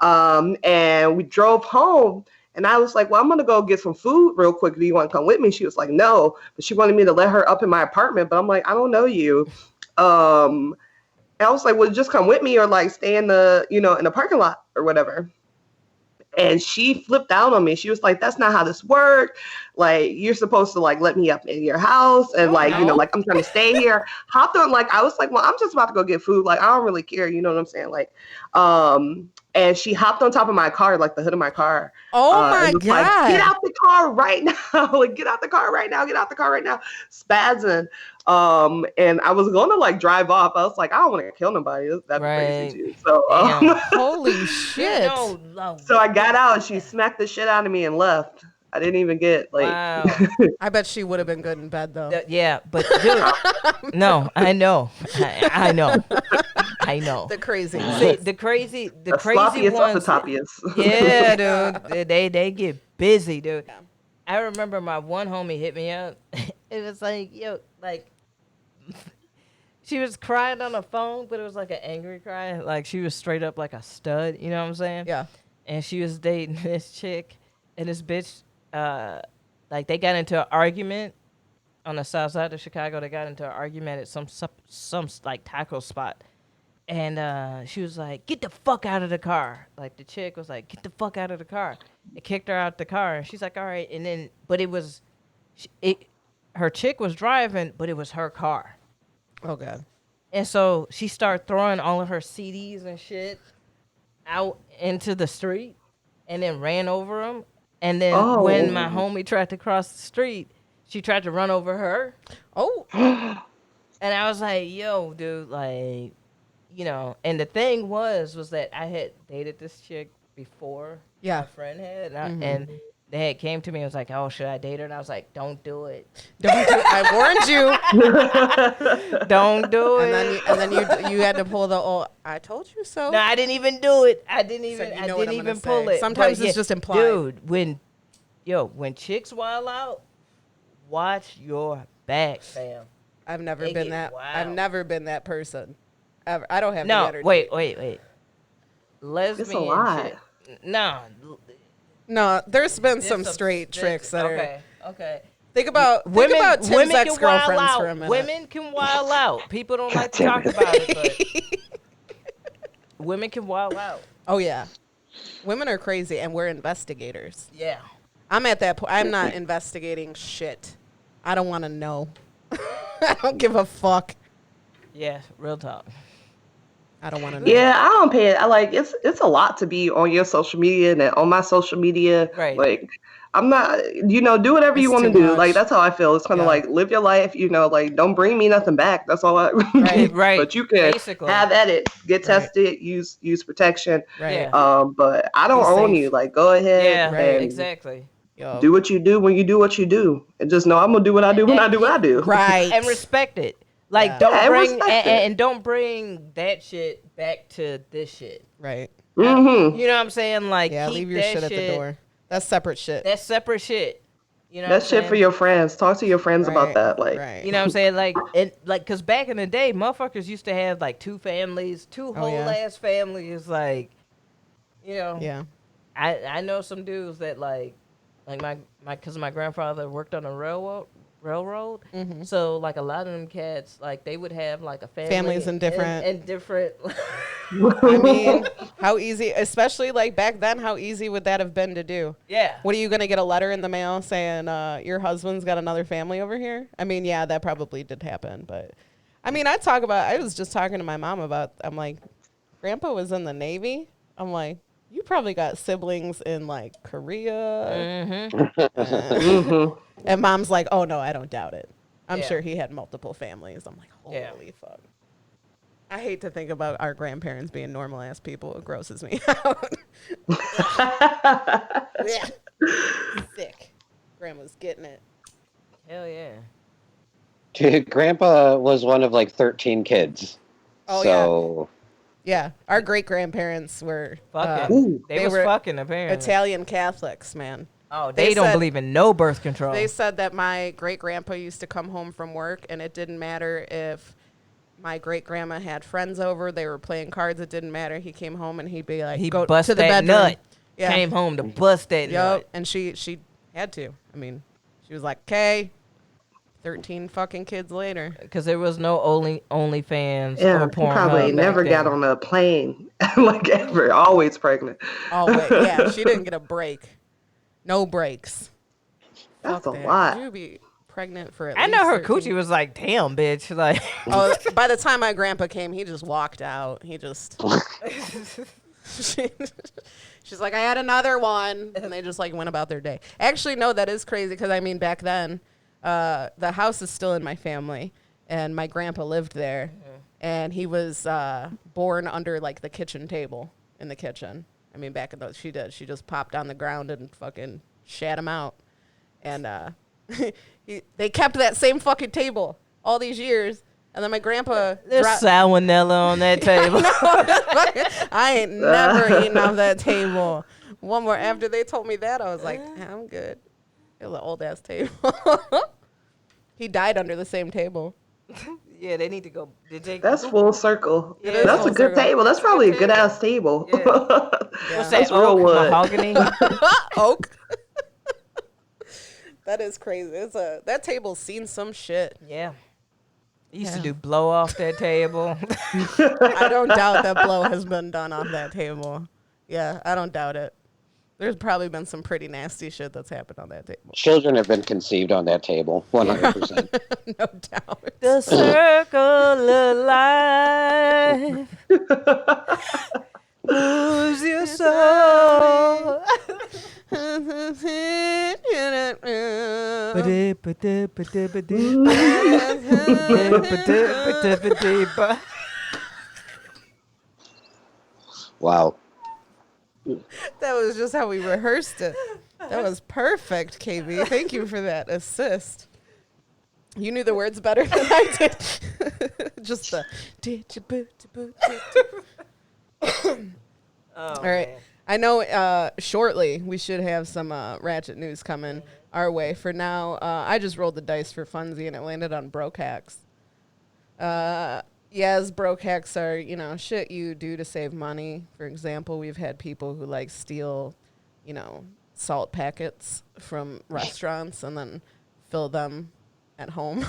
and we drove home. And I was like, well, I'm going to go get some food real quick. Do you want to come with me? She was like, no. But she wanted me to let her up in my apartment. But I'm like, I don't know you. And And I was like, well, just come with me or like stay in the, in the parking lot or whatever. And she flipped out on me. She was like, that's not how this works. Like, you're supposed to like let me up in your house and like, no. like I'm trying to stay here. Hopped on, like, I was like, well, I'm just about to go get food. Like, I don't really care. You know what I'm saying? Like, and she hopped on top of my car, like the hood of my car. Oh my and was God. like, get out the car right now. Like, get out the car right now. Get out the car right now. Spazzing. And I was going to like drive off. I was like, I don't want to kill nobody. That'd be crazy too. So, Damn. Holy shit. No. so I got out and she smacked the shit out of me and left. I didn't even get like. Wow. I bet she would have been good in bed though. Yeah, but dude, no, I know. I know. The crazy See, ones. the crazy sloppiest off the ones. toppiest. Yeah, dude. They get busy, dude. I remember my one homie hit me up. It was like, yo, like she was crying on the phone, but it was like an angry cry. Like she was straight up like a stud, you know what I'm saying? Yeah. And she was dating this chick, and this bitch, like they got into an argument on the south side of Chicago. They got into an argument at some like taco spot. And she was like, get the fuck out of the car. Like, the chick was like, get the fuck out of the car. It kicked her out the car. And she's like, all right. And then, but it was, her chick was driving, but it was her car. Oh God. And so she started throwing all of her CDs and shit out into the street and then ran over them. And then when my homie tried to cross the street, she tried to run over her. Oh. And I was like, yo, dude, like, and the thing was that I had dated this chick before my friend had, and they had came to me and was like, oh, should I date her? And I was like, don't do it. Don't do it. I warned you. Don't do it. And then you had to pull the old, I told you so. No, I didn't even do it. I didn't even, So you I know what didn't I'm even gonna pull say. it. Sometimes But it's just implied. Dude, when chicks wild out, watch your back, fam. I've never They been get that. wild. I've never been that person. Ever. I don't have the No, energy. wait. Lesbian It's a lot. shit. No. No, there's been There's some straight tricks that are. Okay. Think about Tim's can wild ex-girlfriends for a out. minute. Women can wild out. People don't like to talk about it, but women can wild out. Oh yeah, women are crazy, and we're investigators. Yeah. I'm at that point. I'm not investigating shit. I don't want to know. I don't give a fuck. Yeah, real talk. I don't want to know. Yeah, I don't pay it. I like it's a lot to be on your social media and on my social media. Right. Like I'm not, do whatever you It's want to too do. much. Like that's how I feel. It's kind of Yeah. like live your life. Like don't bring me nothing back. That's all I. Right. But you can Basically. have at it, get Right. tested, use protection. Right. Yeah. But I don't Be own safe. you. Like go ahead. Yeah, and exactly. Yo. do what you do when you do what you do, and just know I'm gonna do what I do when I do what I do. Right. And respect it. Like Yeah. don't Yeah, and bring respect it. and don't bring that shit back to this shit. Right. Mm-hmm. You know what I'm saying? Like Yeah. keep Leave your that shit at the door. That's separate shit. That's separate shit. You know That's what I'm shit for saying? your friends. Talk to your friends about Right. that. Like, Right. You know what I'm saying? Like, cause back in the day, motherfuckers used to have like two families, two whole yeah. ass families. Like, Yeah. I know some dudes that like cause my grandfather worked on a railroad. Mhm. So like a lot of them cats, like they would have like a family Families in different- and different. I mean, how easy, especially like back then, how easy would that have been to do? Yeah. What are you going to get a letter in the mail saying your husband's got another family over here? I mean, yeah, that probably did happen. But I mean, I was just talking to my mom about, I'm like, Grandpa was in the Navy. I'm like, you probably got siblings in like Korea. Mm-hmm. And Mom's like, oh no, I don't doubt it. I'm Yeah. sure he had multiple families. I'm like, holy Yeah. fuck. I hate to think about our grandparents being normal ass people. It grosses me out. Yeah. Sick. Grandma's getting it. Hell yeah. Grandpa was one of like 13 kids. Oh, so Yeah. Our great grandparents were Fucking. They they was were fucking apparently. Italian Catholics, man. Oh, They they don't said- believe in no birth control. They said that my great grandpa used to come home from work and it didn't matter if my great grandma had friends over, they were playing cards, it didn't matter. He came home and he'd be like, He go bust to the that bedroom. nut. Yeah. Came home to bust that Yup. nut. And she had to. I mean, she was like, okay, 13 fucking kids later. Because there was no OnlyFans Yeah, or he Pornhub. probably back never got then. on a plane like ever. Always pregnant. Oh, wait. Yeah, she didn't get a break. No breaks. That's Fuck a that. lot. Could you be pregnant for at I least know her 13? coochie was like, damn, bitch. Like, Oh, by the time my grandpa came, he just walked out. He just... She's like, I had another one. And they just like went about their day. Actually, no, that is crazy because I mean, back then, the house is still in my family and my grandpa lived there and he was born under like the kitchen table in the kitchen. I mean, back in those, she did. She just popped on the ground and fucking shat him out. And they kept that same fucking table all these years. And then my grandpa there's salmonella on that table. I ain't never eaten off that table. One more after they told me that, I was like, I'm good. It was an old ass table. He died under the same table. Yeah, they need to go. That's full circle. It is That's full a good circle. table. That's probably a good ass table. Yeah. Yeah. What's That's that? real Oak, wood. mahogany. Oak. That is crazy. That table's seen some shit. Yeah. I used Yeah. to do blow off that table. I don't doubt that blow has been done off that table. Yeah, I don't doubt it. There's probably been some pretty nasty shit that's happened on that table. Children have been conceived on that table, 100%. No doubt. The circle of life moves your soul. Wow. That was just how we rehearsed it. That was perfect, KB. Thank you for that assist. You knew the words better than I did. Just the Oh, all right. man. I know shortly we should have some ratchet news coming our way. For now, I just rolled the dice for funsie and it landed on broke hacks. Yes, broke hacks are, shit you do to save money. For example, we've had people who like steal, salt packets from restaurants and then fill them at home.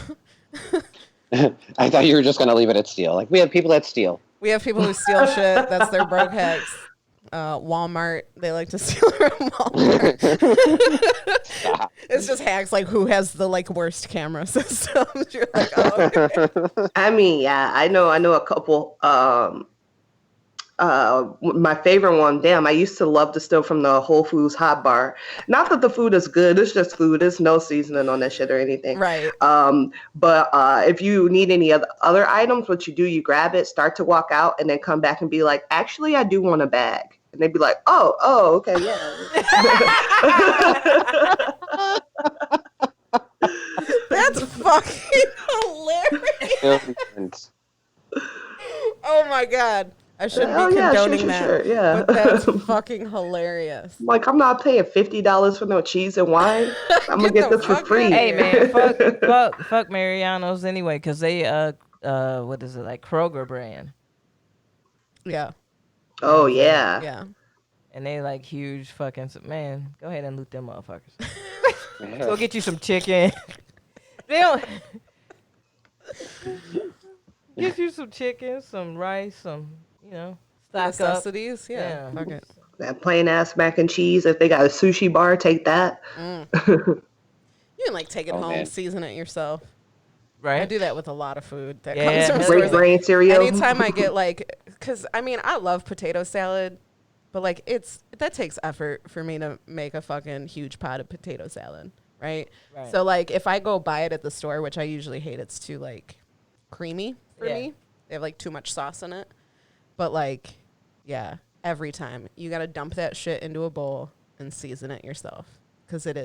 I thought you were just going to leave it at steal. Like, we have people that steal. We have people who steal shit. That's their broke hacks. Walmart, they like to steal from Walmart. It's just hacks like who has the like worst camera systems. You're like, oh, okay. I mean, yeah, I know a couple. My favorite one, damn, I used to love to steal from the Whole Foods hot bar. Not that the food is good, it's just food. There's no seasoning on that shit or anything. Right. But if you need any other items, what you do, you grab it, start to walk out, and then come back and be like, actually, I do want a bag. And they'd be like, oh, okay, yeah. That's fucking hilarious. Oh my god. I shouldn't Oh, be yeah, condoning that. sure, yeah. But that's fucking hilarious. Like, I'm not paying $50 for no cheese and wine. I'm gonna Get get the this for fuck free. outta Hey here. man, fuck Mariano's anyway, cause they what is it, like Kroger brand, Yeah. Oh yeah. Yeah. and they like huge fucking man. Go ahead and loot them motherfuckers. Go get you some chicken. They don't get you some chicken, some rice, some stock up. Necessities. Yeah. Yeah. Fuck it. That plain ass mac and cheese. If they got a sushi bar, take that. You can like take it Oh, home, man. season it yourself. Right? I do that with a lot of food that Yeah. comes from Great stores. Great grain cereal. Anytime I get like, because I mean, I love potato salad, but like that takes effort for me to make a fucking huge pot of potato salad, right? Right. So like, if I go buy it at the store, which I usually hate, it's too like creamy for Yeah. me. They have like too much sauce in it. But like, yeah, every time you gotta dump that shit into a bowl and season it yourself, because it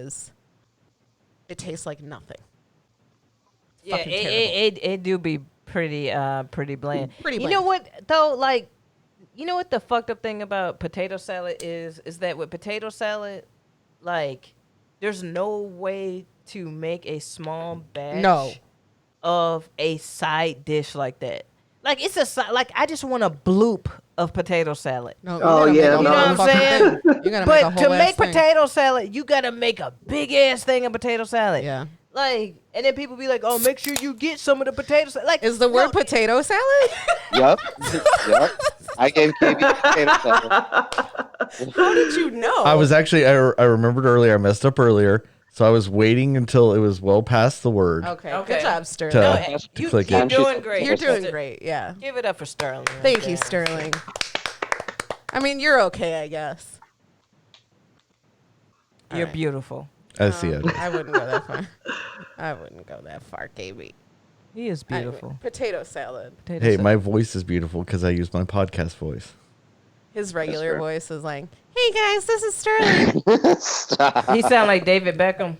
tastes like nothing. Yeah, fucking it do be pretty bland. Pretty You know bland. what though? Like, you know what the fucked up thing about potato salad is that with potato salad, like, there's no way to make a small batch of a side dish like that. Like, it's a side. Like, I just want a bloop of potato salad. No, you Oh, gotta yeah, make a no. whole You know what I'm fucking saying? thing. You gotta make a But whole to ass make thing. potato salad, you gotta make a big ass thing of potato salad. Yeah. Like, and then people be like, "Oh, make sure you get some of the potatoes." Like, Is the word potato salad? Yep. Yep. I gave KB the potato salad. How did you know? I was actually, I remembered earlier, I messed up earlier. So I was waiting until it was well past the word. Okay. Okay. Good job, Sterling. To- No, to you, click you're it. doing great. You're doing great. Yeah. Give it up for Sterling. right Thank you, there. Sterling. I mean, you're okay, I guess. You're right. beautiful. I see it. I wouldn't go that far. I wouldn't go that far, KB. He is beautiful. Anyway, potato salad. Potato Hey, salad. my voice is beautiful because I use my podcast voice. His regular fair. voice is like, "Hey guys, this is Sterling." Stop. He sound like David Beckham.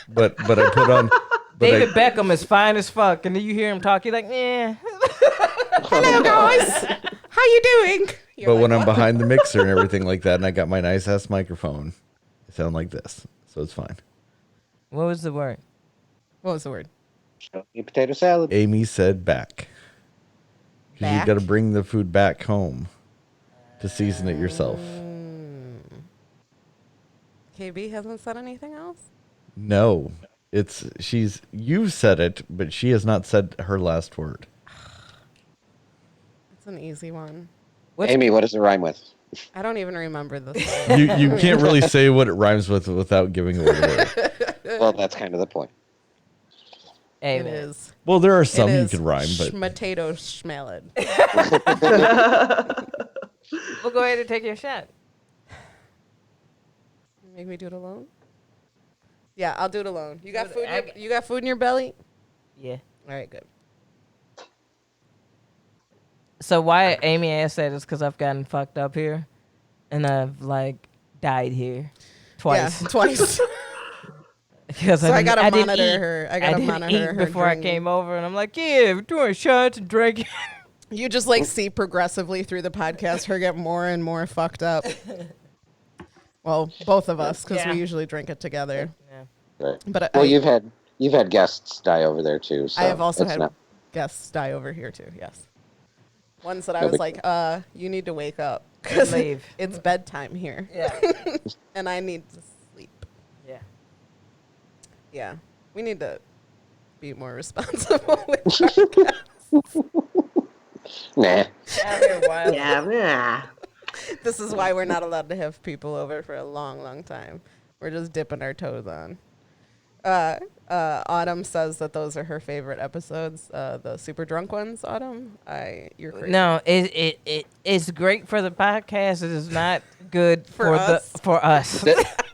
But I put on. But David I, Beckham is fine as fuck, and then you hear him talk, you're like, "Yeah." Hello, guys. How you doing? You're but like, when I'm "What?" behind the mixer and everything like that, and I got my nice ass microphone, I sound like this, so it's fine. What was the word? What was the word? Show me potato salad. Amy said back. Because you Back? got to bring the food back home to season it yourself. KB hasn't said anything else. No, you've said it, but she has not said her last word. It's an easy one. Amy, what does it rhyme with? I don't even remember this. You can't really say what it rhymes with without giving away the word. Well, that's kind of the point. Hey, It man. is. Well, there are some It you is can rhyme, but Potato schmalad. We'll go ahead and take your shot. Make me do it alone. Yeah, I'll do it alone. You got Do food. it. You got food in your belly. Yeah. All right, good. So why Amy asked that is because I've gotten fucked up here, and I've like died here twice. Yeah, twice. Because So I gotta didn't monitor eat. her. I gotta didn't monitor eat her before I drinking. came over, and I'm like, yeah, we're doing shots and drinking. You just like see progressively through the podcast her get more and more fucked up. Well, both of us, because Yeah. we usually drink it together. Yeah. Right. But Well, I, you've had guests die over there too. So I have also it's had not- guests die over here too. Yes. Ones that I No was big like, you need to wake up because Leave. it's bedtime here, Yeah. and I need to sleep. Yeah. Yeah, we need to be more responsible with our guests. Nah. Out here wild. Yeah. This is why we're not allowed to have people over for a long, long time. We're just dipping our toes on. Autumn says that those are her favorite episodes, the super drunk ones. Autumn, you're crazy. No, it's great for the podcast. It is not good For us? for us.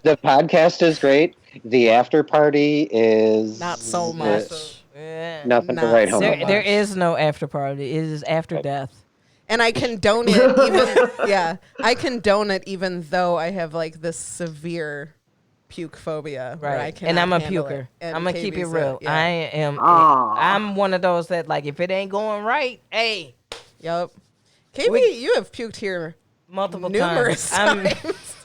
The podcast is great. The after party is Not so uh, much. Yeah. Nothing to Not write home so about. There much. is no after party. It is after death. And I condone it even I condone it even though I have like this severe puke phobia. Where I Right. cannot And I'm a handle puker. it. And I'm gonna keep it KB's real. yeah. I am. Aw. I'm one of those that like if it ain't going right, hey, Yep. KB, you have puked here multiple numerous times. times.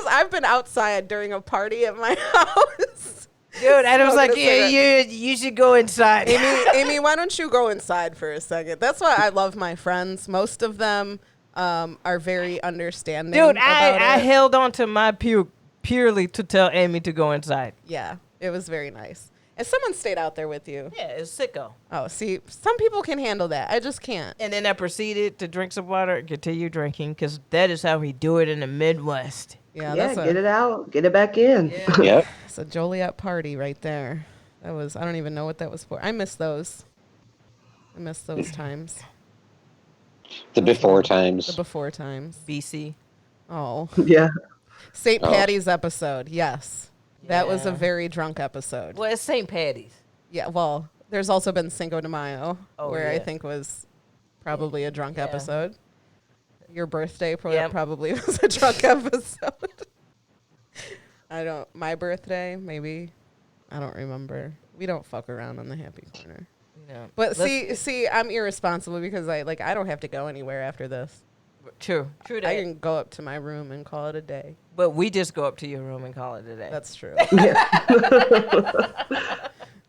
I've been outside during a party at my house. Dude, and I was like, Smoking a yeah, cigarette. you should go inside. Amy, why don't you go inside for a second? That's why I love my friends. Most of them are very understanding. Dude, about I it. held on to my puke purely to tell Amy to go inside. Yeah, it was very nice. And someone stayed out there with you. Yeah, it's sicko. Oh, see, some people can handle that. I just can't. And then I proceeded to drink some water and continue drinking because that is how we do it in the Midwest. Yeah, Yeah, that's get it out. Get it back in. Yep. it's a Joliet party right there. I don't even know what that was for. I miss those. I miss those times. The before times. The before times. BC. Oh. Yeah. St. Oh. Patty's episode. Yes. That was a Yeah. very drunk episode. Well, it's St. Patty's. Yeah, well, there's also been Cinco de Mayo, Oh, where I yeah. think was probably a drunk Yeah. episode. Your birthday Yep. probably was a drunk episode. My birthday, maybe. I don't remember. We don't fuck around on the happy corner. No. But Let's- see, I'm irresponsible because I don't have to go anywhere after this. True that. I can go up to my room and call it a day. But we just go up to your room and call it a day. That's true. Yeah.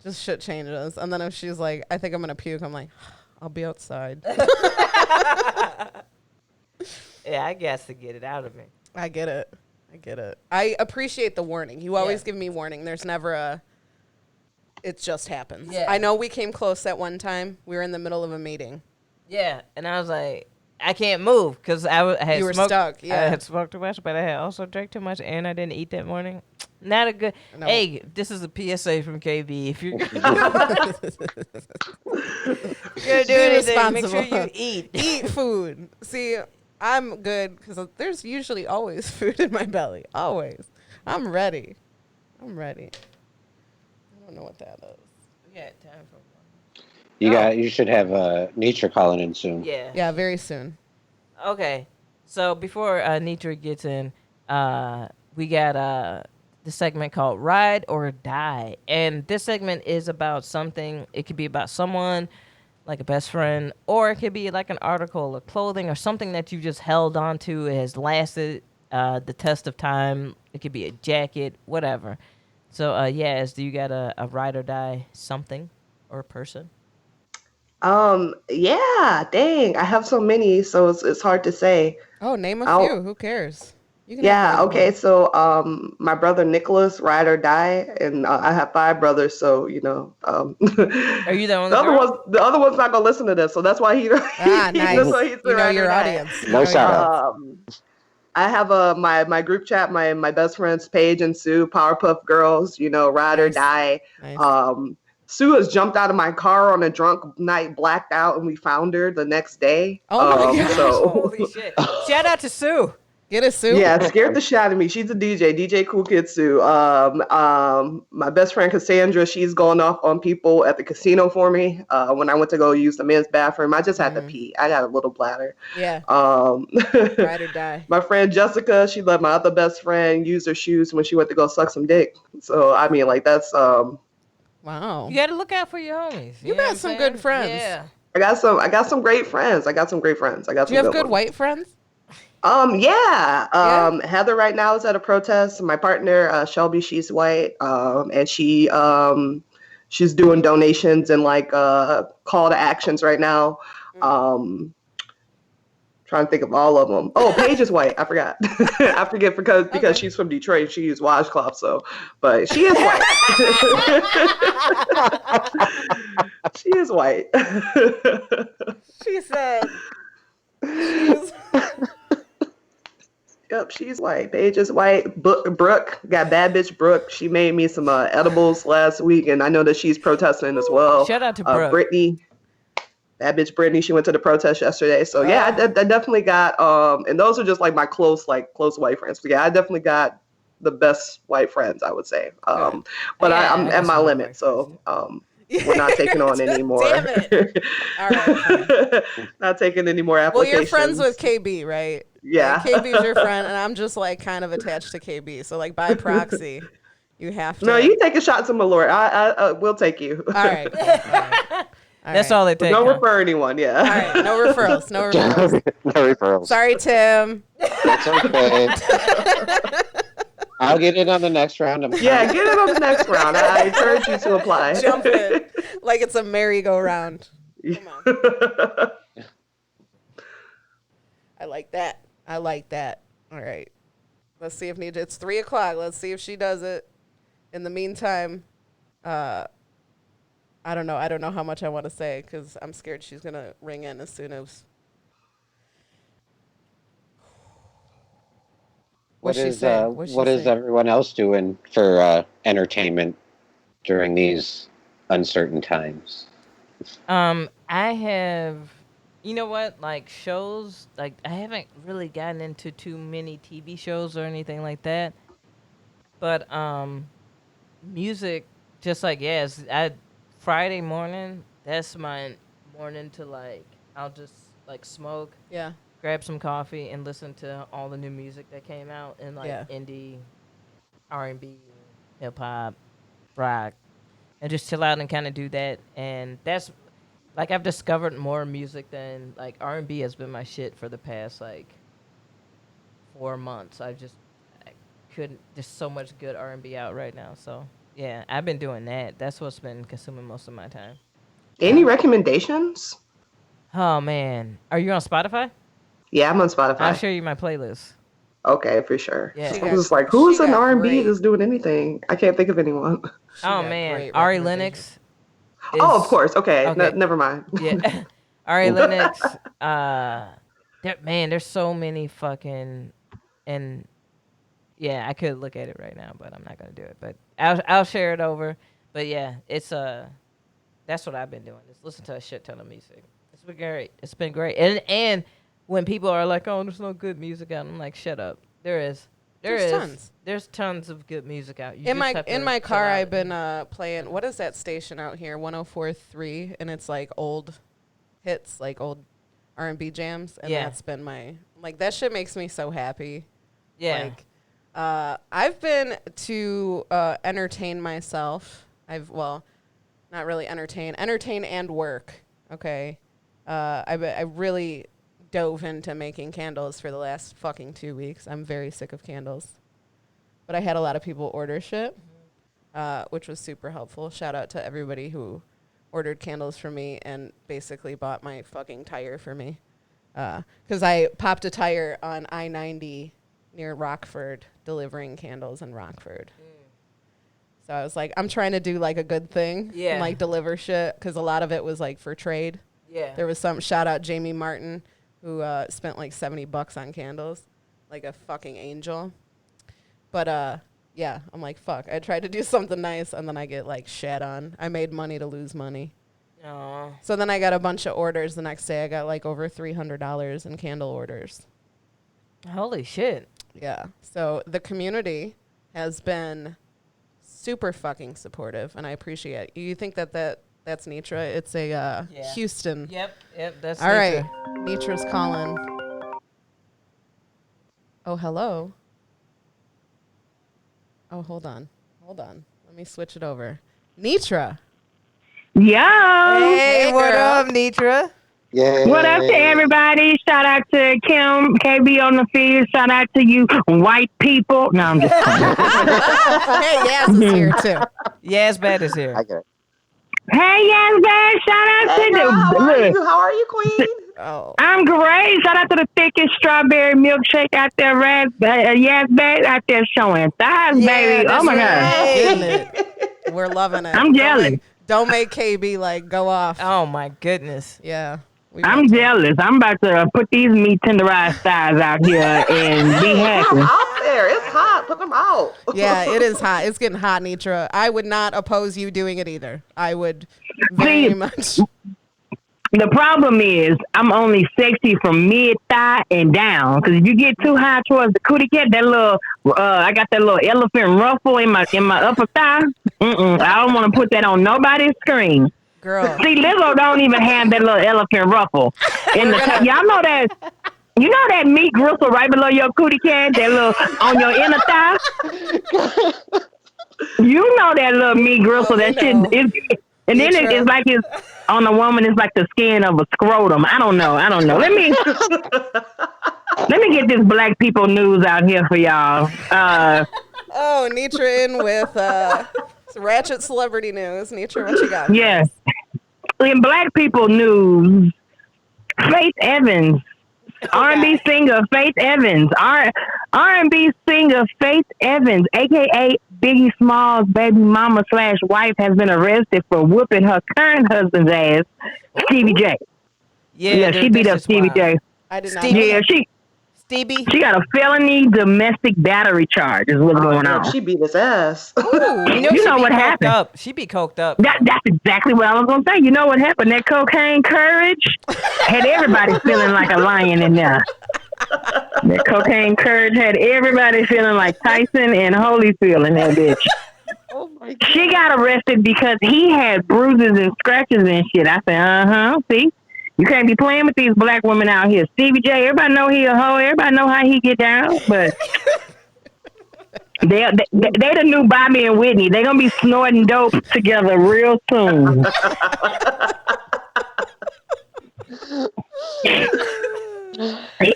Just shit changes. And then if she's like, I think I'm going to puke, I'm like, I'll be outside. Yeah, I guess to get it out of me. I get it. I appreciate the warning. You always Yeah. give me warning. There's never a, it just happens. Yeah. I know we came close at one time. We were in the middle of a meeting. Yeah, and I was like, I can't move because I had You were smoked. stuck, yeah. I had smoked too much, but I had also drank too much, and I didn't eat that morning. Not a good. No. Hey, this is a PSA from KB. If you're gonna do anything, make sure you eat. Eat food. See, I'm good because there's usually always food in my belly. Always. I'm ready. I don't know what that is. We got time for one. You should have nature calling in soon. Yeah. Yeah, very soon. Okay. So before Nitra gets in, we got the segment called Ride or Die. And this segment is about something. It could be about someone, like a best friend, or it could be like an article or clothing or something that you just held on to. It has lasted the test of time. It could be a jacket, whatever. So, Yaz, do you got a ride or die something or a person? Yeah, dang. I have so many, so it's hard to say. Oh, name a I'll- few. Who cares? You can Yeah, have okay. one. So, my brother Nicholas, ride or die, and I have 5 brothers, so Are you the only the other girl? one's not gonna listen to this, so that's why he Ah, that's nice. why he's the You know ride or your die. audience. You No know shout your out. audience. I have my group chat, my best friends Paige and Sue, Powerpuff Girls, ride or Nice. die. Nice. Sue has jumped out of my car on a drunk night, blacked out, and we found her the next day. Oh my gosh. So Holy shit. Shout out to Sue. Get a suit. yeah, it scared the shit out of me. She's a DJ Cool Kid Sue. My best friend Cassandra, she's going off on people at the casino for me. When I went to go use the men's bathroom, I just had to pee. I got a little bladder. Yeah. Ride or die. My friend Jessica, she let my other best friend use her shoes when she went to go suck some dick. So I mean, like that's Wow. You got to look out for your homies. You know got what I'm some saying? good friends. Yeah. I got some great friends. I got some great friends. I got Do some you have good ones. white friends? Yeah. Yeah? Heather right now is at a protest. My partner, Shelby, she's white. And she's doing donations and like call to actions right now. Trying to think of all of them. Oh, Paige is white. I forgot. I forget because Okay. she's from Detroit. She used washcloth, but she is white. She is white. She said. She's... Yep, she's white. Paige is white. Brooke, got bad bitch Brooke. She made me some edibles last week, and I know that she's protesting as well. Shout out to Brooke. Brittany, bad bitch Brittany. She went to the protest yesterday. So yeah, I definitely got. And those are just like my close white friends. But yeah, I definitely got the best white friends, I would say. But Yeah, I'm I got at my some limit, white so we're not taking on any more. Damn it. All right. Not taking any more Well, applications. you're friends with KB, right? Yeah. Like, KB's your friend, and I'm just like kind of attached to KB. So like by proxy, you have to. No, you take a shot to Malort. I will take you. All right. Cool. All right. That's all they take. Don't huh? refer anyone. Yeah. All right. No referrals. No referrals. No referrals. Sorry, Tim. That's okay. I'll get in on the next round. Yeah, get it on the next round. I encourage you to apply. Jump in like it's a merry-go-round. Come on. I like that. I like that. All right. Let's see if Nita. It's 3:00. Let's see if she does it. In the meantime, I don't know. I don't know how much I want to say because I'm scared she's gonna ring in as soon as. What What's she is saying? What's she what is saying? everyone else doing for entertainment during these uncertain times? I have, you know what, like shows, like I haven't really gotten into too many TV shows or anything like that. But music, just like Friday morning, that's my morning to like I'll just like smoke, Yeah. grab some coffee, and listen to all the new music that came out in like Yeah. indie, R&B, hip hop, rock, and just chill out and kind of do that. And that's like I've discovered more music than like R&B has been my shit for the past like 4 months. I couldn't. There's so much good R&B out right now. So yeah, I've been doing that. That's what's been consuming most of my time. Any recommendations? Oh man, are you on Spotify? Yeah, I'm on Spotify. I'll show you my playlist. Okay, for sure. Yeah. I was just like, who's She an got R&B great- that's doing anything? I can't think of anyone. Oh got man, great Ari recommendations. Lennox. Oh, of is- course. Okay, Okay. never mind. Yeah, Ari Lennox. There's so many fucking, and yeah, I could look at it right now, but I'm not gonna do it. But I'll share it over. But yeah, it's that's what I've been doing. Just listen to a shit ton of music. It's been great. It's been great. And when people are like, "Oh, there's no good music out," I'm like, "Shut up. There is. There's tons. There's tons of good music out. You In just my have to in my chill car, out. I've been playing. What is that station out here? 104.3, and it's like old hits, like old R&B jams, and Yeah. that's been my like that shit makes me so happy. Yeah. Like, I've been to entertain myself. Not really entertain and work. Okay, I really dove into making candles for the last fucking 2 weeks. I'm very sick of candles, but I had a lot of people order shit, which was super helpful. Shout out to everybody who ordered candles for me and basically bought my fucking tire for me, because I popped a tire on I-90 near Rockford, delivering candles in Rockford. So I was like, I'm trying to do like a good thing, Yeah. and like deliver shit, because a lot of it was like for trade. Yeah. There was some shout out Jamie Martin who spent like $70 on candles, like a fucking angel. But yeah, I'm like, fuck. I tried to do something nice and then I get like shat on. I made money to lose money. Aw. So then I got a bunch of orders the next day. I got like over $300 in candle orders. Holy shit. Yeah. So the community has been super fucking supportive, and I appreciate it. You think that's Nitra? It's a Houston. Yep. That's All right. Nitra's calling. Oh, hello. Oh, hold on. Let me switch it over. Nitra. Yo. Hey, what girl. up, Nitra? Yay. What up to everybody? Shout out to Kim, KB on the field. Shout out to you white people. No, I'm just Hey, Yaz is here too. Yaz Bat is here. I get it. Hey, Yaz Bat. Shout out Hey, to girl, how are the. you? How are you, Queen? Oh. I'm great. Shout out to the thickest strawberry milkshake out there, Yaz Bat out there showing thighs, baby. Oh my God. Getting it. We're loving it. I'm jealous. Don't make KB like go off. Oh my goodness. Yeah. I'm jealous. I'm about to put these meat tenderized thighs out here and be Put them happy. out there. It's hot. Put them out. Yeah, it is hot. It's getting hot, Nitra. I would not oppose you doing it either. I would very See, much. The problem is I'm only sexy from mid thigh and down. Because if you get too high towards the cootie cat, that little I got that little elephant ruffle in my upper thigh. I don't want to put that on nobody's screen. Girl. See, Lizzo don't even have that little elephant ruffle in the top. Y'all know that. You know that meat gristle right below your cootie cat, that little on your inner thigh. You know that little meat gristle. That shit is. And then it's like it's on a woman. It's like the skin of a scrotum. I don't know. Let me get this black people news out here for y'all. Oh, Nitra in with Ratchet Celebrity News. Nitra, what you got? Yes. In black people news, Faith Evans, R&B singer Faith Evans, R&B singer Faith Evans, aka Biggie Smalls' baby mama / wife, has been arrested for whooping her current husband's ass, Stevie J. Yeah, dude, she beat up that's just Stevie wild. J. I did not. Yeah, Stevie. she got a felony domestic battery charge. Is what's going Yeah, on. she beat his ass. You know, You she know be what coked happened. Up. She be coked up. That's exactly what I was going to say. You know what happened? That cocaine courage had everybody feeling like a lion in there. That cocaine courage had everybody feeling like Tyson and Holyfield in that bitch. Oh my God. She got arrested because he had bruises and scratches and shit. I said, see? You can't be playing with these black women out here. Stevie J, everybody know he a hoe. Everybody know how he get down. But they the new Bobby and Whitney. They going to be snorting dope together real soon.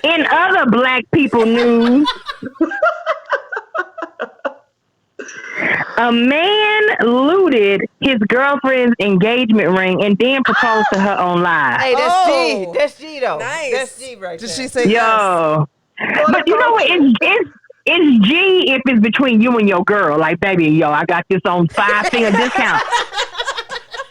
In other black people news, a man looted his girlfriend's engagement ring and then proposed to her on live. Hey, that's G. Oh, That's G though. nice. That's G right Did there. she say yes? Yo. But you know what? It's G if it's between you and your girl. Like, baby, yo, I got this on 5-finger discount.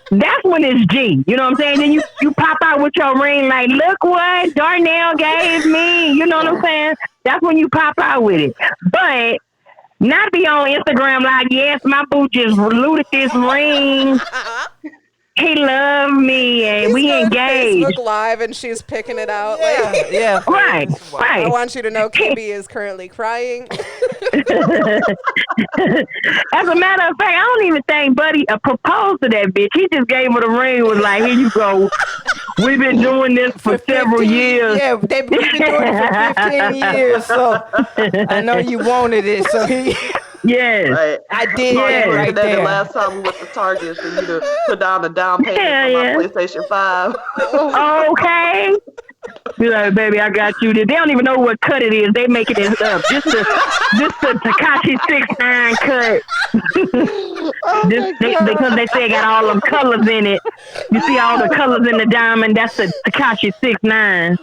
That's when it's G. You know what I'm saying? Then you pop out with your ring like, look what Darnell gave me. You know what I'm saying? That's when you pop out with it. But not be on Instagram like, yes, my boo just looted this ring. He loved me and we engaged. Facebook Live and she's picking it out. Yeah, Like, yeah. Right, right. I want you to know KB is currently crying. As a matter of fact, I don't even think Buddy proposed to that bitch. He just gave her the ring. Was like, here you go. We've been doing this for several years. Yeah, they've been doing it for 15 years, so I know you wanted it. So Yes. Right. I did Yeah, right the there. last time we went to Target for you to put down a down payment Yeah, for my PlayStation 5. Okay. Be like, baby, I got you. They don't even know what cut it is. They making it up. Just the Takashi 6ix9ine cut. Because they say it got all them colors in it. You see all the colors in the diamond. That's the Takashi 6ix9ine.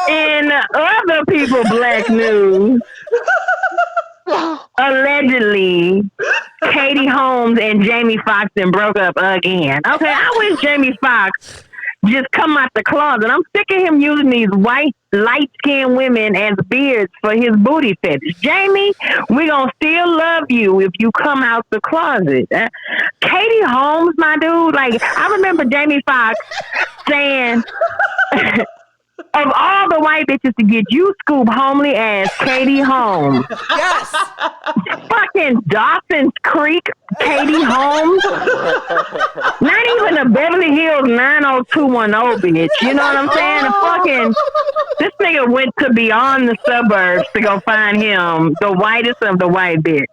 In other people black news, allegedly, Katie Holmes and Jamie Foxx broke up again. Okay, I wish Jamie Foxx just come out the closet. I'm sick of him using these white, light-skinned women as beards for his booty fetish. Jamie, we gonna still love you if you come out the closet. Katie Holmes, my dude, like, I remember Jamie Foxx saying... Of all the white bitches to get you, scoop homely ass Katie Holmes. Yes. Fucking Dawson's Creek Katie Holmes. Not even a Beverly Hills 90210 bitch. You know what I'm saying? This nigga went to beyond the suburbs to go find him, the whitest of the white bitch.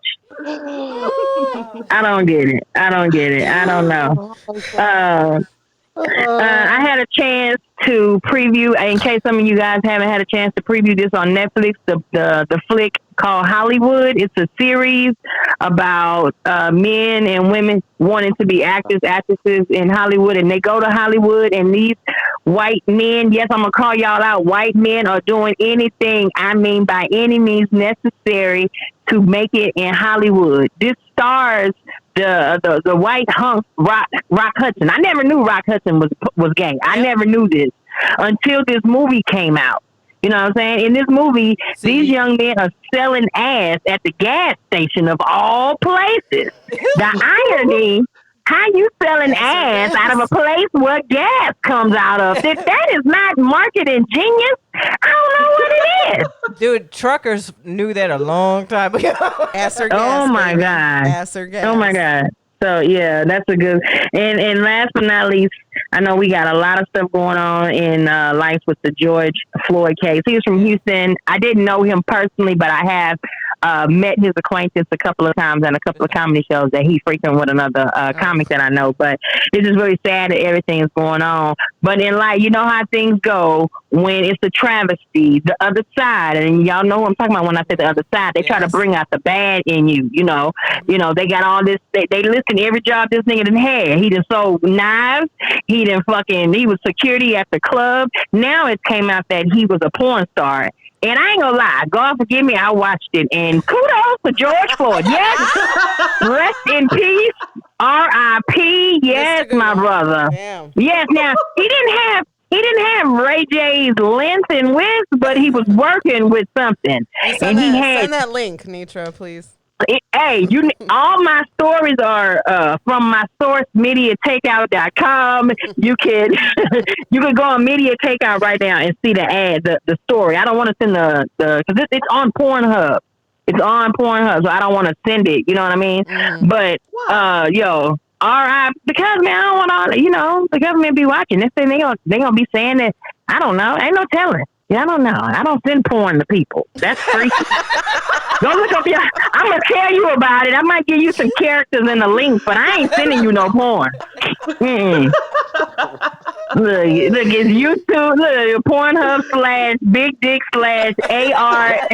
I don't get it. I don't know. I had a chance to preview, in case some of you guys haven't had a chance to preview this on Netflix, the flick called Hollywood. It's a series about men and women wanting to be actors, actresses in Hollywood, and they go to Hollywood, and these white men, yes, I'm going to call y'all out, white men are doing anything, I mean by any means necessary to make it in Hollywood. This stars the white hunk Rock Hudson. I never knew Rock Hudson was gay. I never knew this until this movie came out. You know what I'm saying? In this movie, these young men are selling ass at the gas station of all places. The irony, how you selling ass out of a place where gas comes out of? That is not marketing genius. I don't know what it is. Dude, truckers knew that a long time ago. Ass or gas. Oh my baby. God. Ass or gas. Oh my God. So yeah, that's a good. And last but not least, I know we got a lot of stuff going on in life with the George Floyd case. He was from Houston. I didn't know him personally, but I have met his acquaintance a couple of times on a couple of comedy shows that he frequent with another comic that I know. But it's just really sad that everything is going on. But in life, you know how things go when it's a travesty, the other side, and y'all know what I'm talking about when I say the other side. They try to bring out the bad in you. You know, they got all this. They listen to every job this nigga done had. He done sold knives. He was security at the club. Now it came out that he was a porn star. And I ain't gonna lie, God forgive me, I watched it. And kudos to George Floyd. Yes, rest in peace. R.I.P. Yes, my brother. Damn. Yes, now he didn't have Ray J's length and width, but he was working with something. Send that link, Nitra, please. Hey, all my stories are from my source, MediaTakeout.com. You can go on Media Takeout right now and see the ad, the story. I don't want to send because it's on Pornhub. It's on Pornhub, so I don't want to send it. You know what I mean? Mm-hmm. But all right, because man, I don't want all the government be watching. They gonna be saying that. I don't know. Ain't no telling. Yeah, I don't know. I don't send porn to people. That's freaky. Go look up I'm going to tell you about it. I might give you some characters in the link, but I ain't sending you no porn. Look, it's YouTube. Look, Pornhub /BigDick/AR.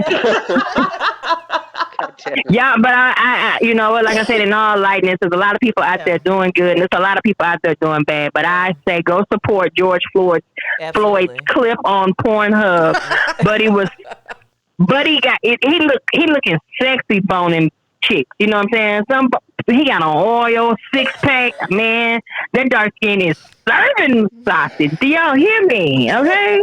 Yeah, but you know what? Like I said, in all lightness, there's a lot of people out there doing good, and there's a lot of people out there doing bad. But I say go support George Floyd's Absolutely. clip on Pornhub. But he got it. He looking sexy boning chicks. You know what I'm saying? He got an oil 6-pack. Man, that dark skin is serving sausage. Do y'all hear me? Okay.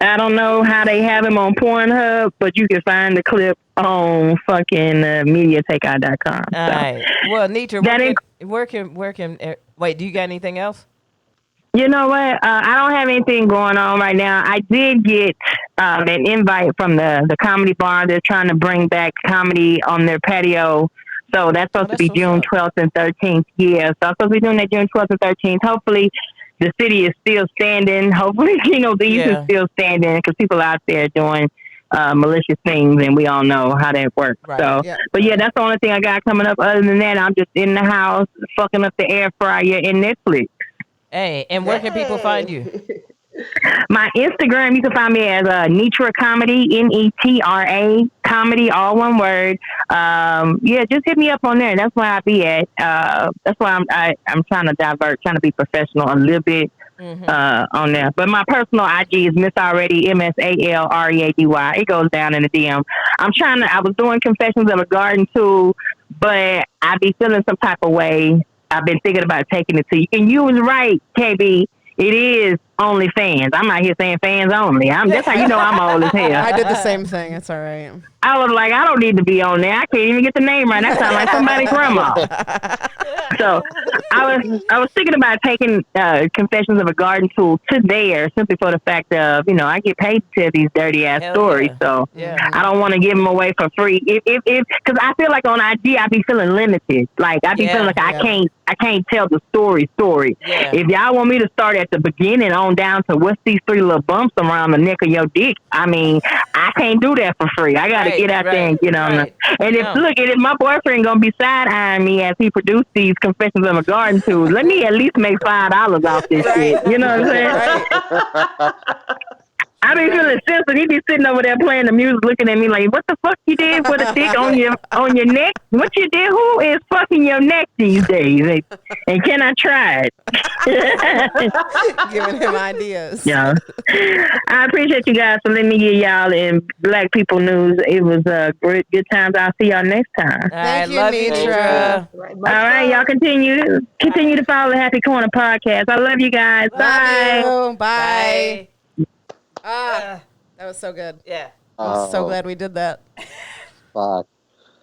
I don't know how they have him on Pornhub, but you can find the clip on fucking mediatakeout.com. All right. Well, Nitra, That where can wait, do you got anything else? You know what? I don't have anything going on right now. I did get an invite from the comedy bar. They're trying to bring back comedy on their patio. So that's supposed to be June 12th and 13th. Yeah, so I'm supposed to be doing that June 12th and 13th. Hopefully, the city is still standing. Hopefully, these is still standing because people out there doing malicious things, and we all know how that works. Right. So, but yeah, that's the only thing I got coming up. Other than that, I'm just in the house fucking up the air fryer and Netflix. Hey, and where can people find you? My Instagram, you can find me as Nitra Comedy, Netra Comedy, all one word. Yeah, just hit me up on there. That's where I be at. That's why I'm trying to divert, trying to be professional a little bit on there. But my personal IG is Miss Already, MSALREADY. It goes down in the DM. I was doing Confessions of a Garden too, but I be feeling some type of way. I've been thinking about taking it to you. And you was right, KB. It is only fans. I'm out here saying fans only. That's how you know I'm old as hell. I did the same thing. It's all right. I was like, I don't need to be on there. I can't even get the name right. That sounds like somebody's grandma. So I was thinking about taking Confessions of a Garden Tool to there simply for the fact of, I get paid to tell these dirty ass stories. So I don't want to give them away for free. Because I feel like on IG I be feeling limited. Like I be feeling like I can't tell the story. Yeah. If y'all want me to start at the beginning on down to what's these 3 little bumps around the neck of your dick, I can't do that for free. I got to get out there and get on them. And if my boyfriend gonna be side eyeing me as he produced these Confessions of a Garden Tool, let me at least make $5 off this shit. You know what I'm saying? I be feeling sensitive. He be sitting over there playing the music, looking at me like, "What the fuck you did for the dick on your neck? What you did? Who is fucking your neck these days? And can I try it?" Giving him ideas. Yeah, I appreciate you guys for letting me get y'all in Black People News. It was great, good times. I'll see y'all next time. Thank you, love Nitra. All right, y'all continue to follow the Happy Corner podcast. I love you guys. Bye. Love you. Bye. Bye. That was so good. Yeah. I'm so glad we did that. Fuck.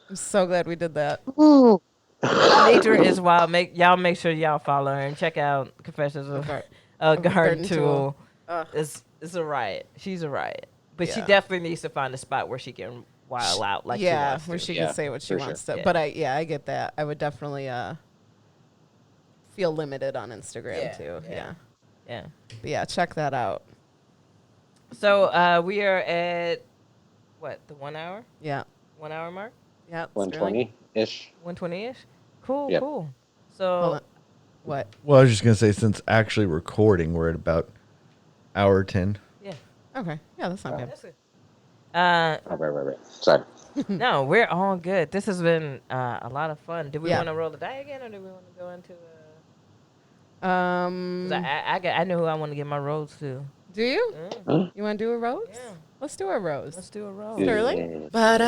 I'm so glad we did that. Nature is wild. Make sure y'all follow her and check out Confessions of a Garden Tool. It's a riot. She's a riot, but she definitely needs to find a spot where she can wild out like she wants where to. she can say what she wants to. Yeah. But I get that. I would definitely feel limited on Instagram too. Yeah. But yeah, check that out. So we are at the 1 hour? Yeah. 1 hour mark? Yeah. 120-ish. 120-ish? Cool, Yep. cool. Hold So on. What? Well, I was just gonna say, since actually recording, we're at about hour 10. yeah. Okay. Yeah, that's not bad. That's good. Oh, right. Sorry. No, we're all good. This has been a lot of fun. Do we Yeah. want to roll the die again, or do we want to go into 'cause I know who I want to get my rose to. Do you? Huh? You want to do a rose? Yeah. Let's do a rose. Let's do a rose. Sterling? That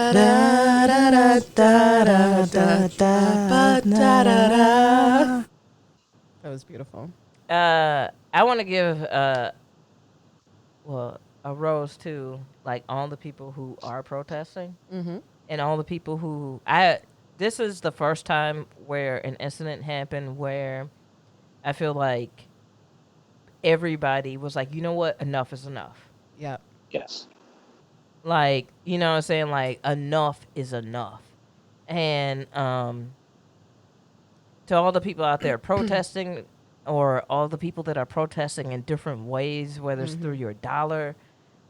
was beautiful. I want to give a rose to like all the people who are protesting and all the people who this is the first time where an incident happened where I feel like everybody was like, you know what, enough is enough. Yeah. Yes. Like, you know what I'm saying? Like, enough is enough. And to all the people out there protesting, or all the people that are protesting in different ways, whether it's through your dollar,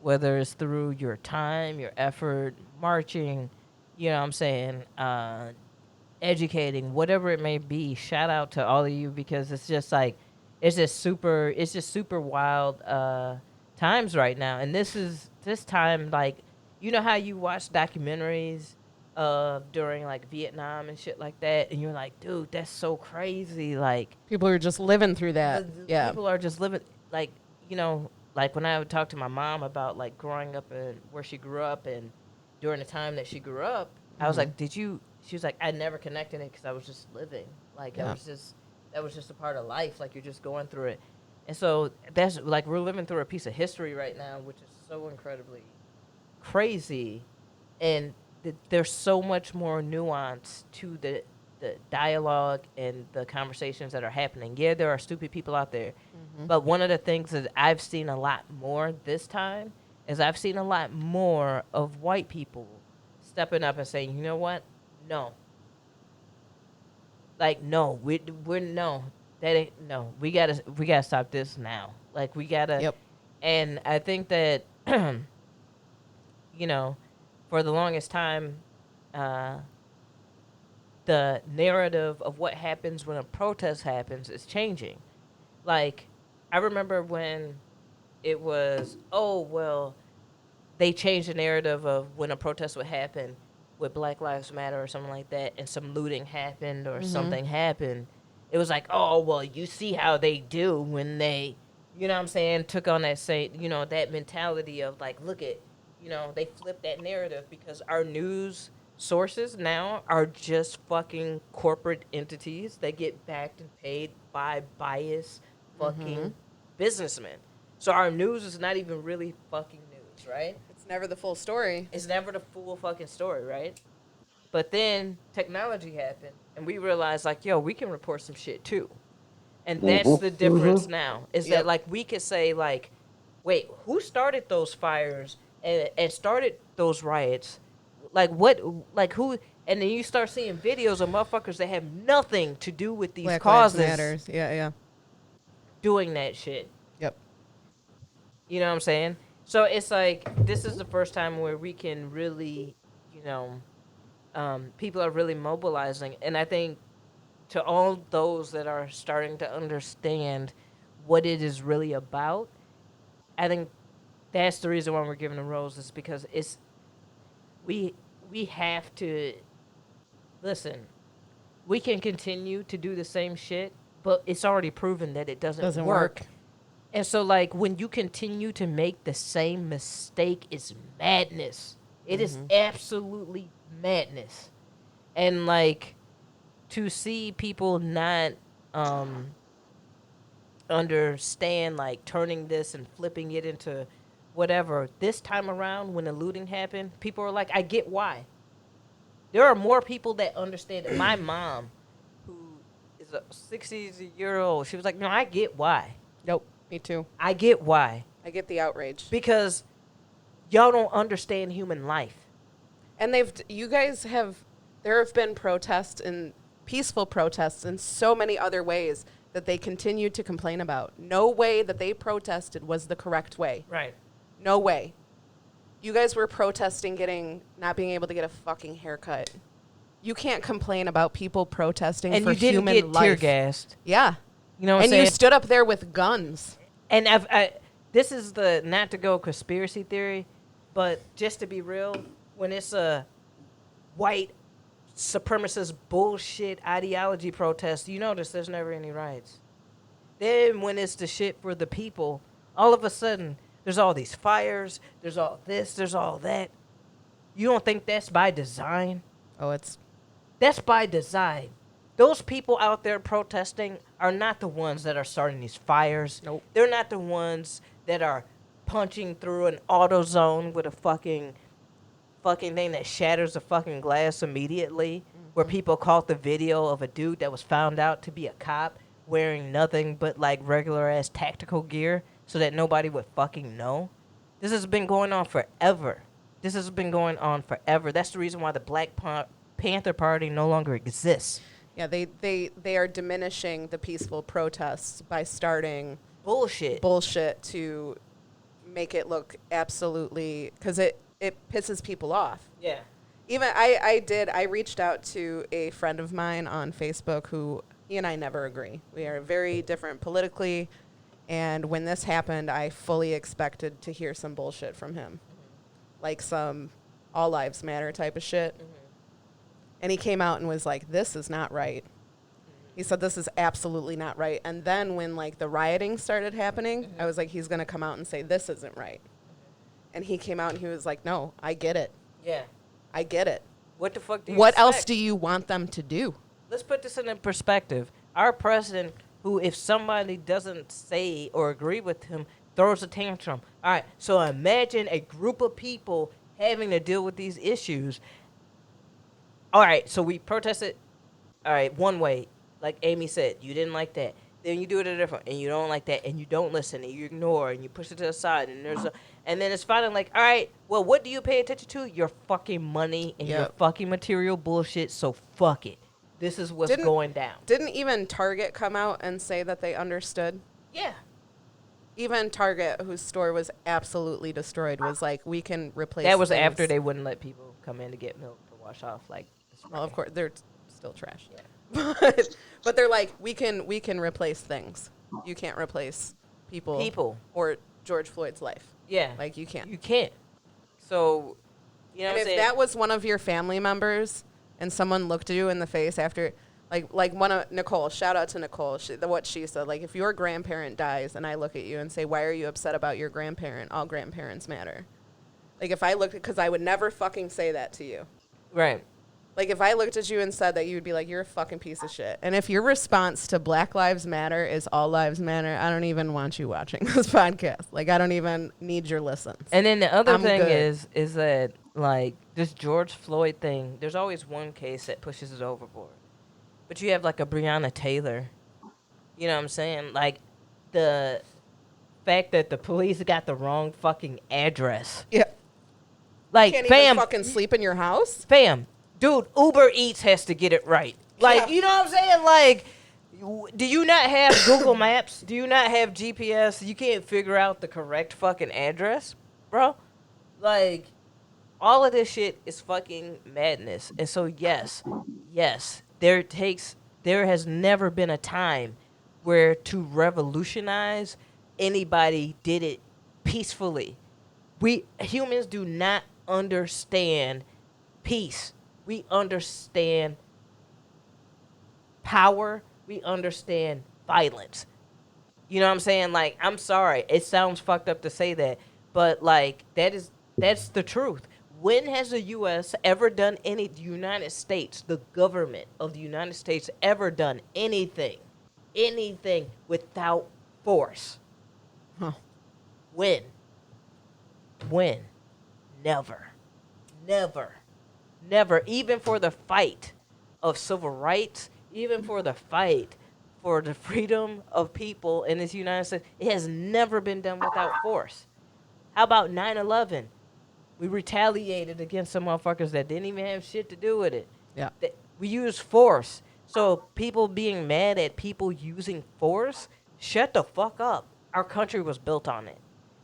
whether it's through your time, your effort, marching, you know what I'm saying, educating, whatever it may be, shout out to all of you, because it's just like, it's just super wild times right now. And this time, like, you know how you watch documentaries during like Vietnam and shit like that, and you're like, dude, that's so crazy. Like People are just living through that. Yeah. people are just living like, you know, like when I would talk to my mom about like growing up and where she grew up and during the time that she grew up, I was like, did you? She was like, I never connected it because I was just living. Like Yeah. that was just a part of life. Like you're just going through it. And so that's like we're living through a piece of history right now, which is so incredibly crazy, and there's so much more nuance to the dialogue and the conversations that are happening. Yeah, there are stupid people out there, but one of the things that I've seen a lot more this time is I've seen a lot more of white people stepping up and saying, you know what, no, like no, we're no, that ain't no, we gotta stop this now, like we gotta. Yep. And I think that you know, for the longest time, uh, the narrative of what happens when a protest happens is changing. Like, I remember when it was, oh, well, they changed the narrative of when a protest would happen with Black Lives Matter or something like that, and some looting happened or something happened. It was like, oh, well, you see how they do when they, you know what I'm saying, took on that, say, you know, that mentality of like, look at, you know, they flipped that narrative because our news sources now are just fucking corporate entities that get backed and paid by biased fucking businessmen. So our news is not even really fucking news, right? It's never the full story. It's never the full fucking story, right? But then technology happened, and we realized, like, yo, we can report some shit too. And that's the difference now, is that, like, we could say, like, wait, who started those fires and started those riots? Like, what, like, who? And then you start seeing videos of motherfuckers that have nothing to do with these Black causes Lives Matters. Yeah. doing that shit. Yep. You know what I'm saying? So it's like, this is the first time where we can really, you know, people are really mobilizing. And I think to all those that are starting to understand what it is really about, I think that's the reason why we're giving a rose, is because it's, we have to, listen, we can continue to do the same shit, but it's already proven that it doesn't work. And so, like, when you continue to make the same mistake, it's madness. It is absolutely madness. And, like, to see people not understand, like, turning this and flipping it into whatever. This time around, when the looting happened, people are like, I get why. There are more people that understand it. My mom, who is a 60-year-old, she was like, no, I get why. Nope. Me too. I get why. I get the outrage. Because y'all don't understand human life. And there have been protests and peaceful protests in so many other ways that they continue to complain about. No way that they protested was the correct way. Right. No way. You guys were protesting not being able to get a fucking haircut. You can't complain about people protesting And for you didn't human get life. tear gassed. Yeah. You know what I'm And saying? you stood up there with guns. And this is the, not to go conspiracy theory, but just to be real, when it's a white supremacist bullshit ideology protest, you notice there's never any riots. Then when it's the shit for the people, all of a sudden there's all these fires, there's all this, there's all that. You don't think that's by design? Oh, That's by design. Those people out there protesting are not the ones that are starting these fires. Nope. They're not the ones that are punching through an auto zone with a fucking thing that shatters the fucking glass immediately. Where people caught the video of a dude that was found out to be a cop wearing nothing but like regular ass tactical gear so that nobody would fucking know. This has been going on forever. That's the reason why the Black Panther Party no longer exists. Yeah, they are diminishing the peaceful protests by starting bullshit to make it look absolutely, because it pisses people off. Yeah. Even I reached out to a friend of mine on Facebook who, he and I never agree. We are very different politically, and when this happened, I fully expected to hear some bullshit from him. like some all lives matter type of shit. And he came out and was like, this is not right. He said, this is absolutely not right. And then when like the rioting started happening, I was like, he's going to come out and say, this isn't right. And he came out and he was like, no, I get it. Yeah. I get it. What the fuck do you What else expect? do you want them to do? Let's put this in perspective. Our president, who if somebody doesn't say or agree with him, throws a tantrum. All right, so imagine a group of people having to deal with these issues. All right, so we protested, all right, one way, like Amy said, you didn't like that. Then you do it a different, and you don't like that, and you don't listen, and you ignore, and you push it to the side, and and then it's finally like, all right, well, what do you pay attention to? Your fucking money and your fucking material bullshit. So fuck it. This is what's going down. Didn't even Target come out and say that they understood? Yeah. Even Target, whose store was absolutely destroyed, was like, we can replace. That was things. after they wouldn't let people come in to get milk to wash off. Like, Well, of course, they're still trash. Yeah. But they're like, we can replace things. You can't replace people or George Floyd's life. Yeah. Like, you can't. You can't. So, you know And what I'm if saying? that was one of your family members and someone looked at you in the face after, like one of Nicole, shout out to Nicole, what she said, like, if your grandparent dies and I look at you and say, why are you upset about your grandparent? All grandparents matter. Like, if I looked, because I would never fucking say that to you. Right. Like, if I looked at you and said that, you would be like, you're a fucking piece of shit. And if your response to Black Lives Matter is all lives matter, I don't even want you watching this podcast. Like, I don't even need your listens. And then the other I'm thing good. is that, like, this George Floyd thing, there's always one case that pushes it overboard. But you have, like, a Breonna Taylor. You know what I'm saying? Like, the fact that the police got the wrong fucking address. Yeah. Like, Can't fam, even fucking sleep in your house? fam, dude, Uber Eats has to get it right. Like, Yeah. you know what I'm saying? Like, do you not have Google Maps? Do you not have GPS? You can't figure out the correct fucking address, bro? Like, all of this shit is fucking madness. And so, yes, there has never been a time where to revolutionize anybody did it peacefully. We humans do not understand peace. We understand power. We understand violence. You know what I'm saying? Like, I'm sorry. It sounds fucked up to say that, but like that's the truth. When has the U.S. ever done the United States, the government of the United States, ever done anything without force? Huh. When? Never. Even for the fight of civil rights, even for the fight for the freedom of people in this United States, it has never been done without force. How about 9/11? We retaliated against some motherfuckers that didn't even have shit to do with it. Yeah. We used force. So people being mad at people using force, shut the fuck up. Our country was built on it.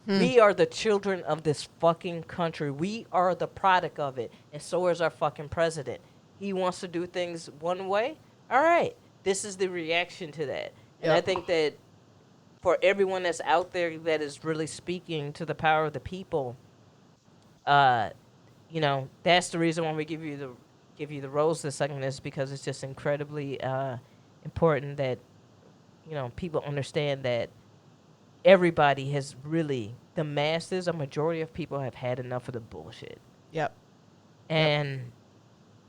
We are the children of this fucking country. We are the product of it. And so is our fucking president. He wants to do things one way. All right. This is the reaction to that. And I Yep. think that for everyone that's out there that is really speaking to the power of the people, you know, that's the reason why we give you the rose this second, is because it's just incredibly important that, you know, people understand that everybody has really, the masses, a majority of people have had enough of the bullshit. Yep. And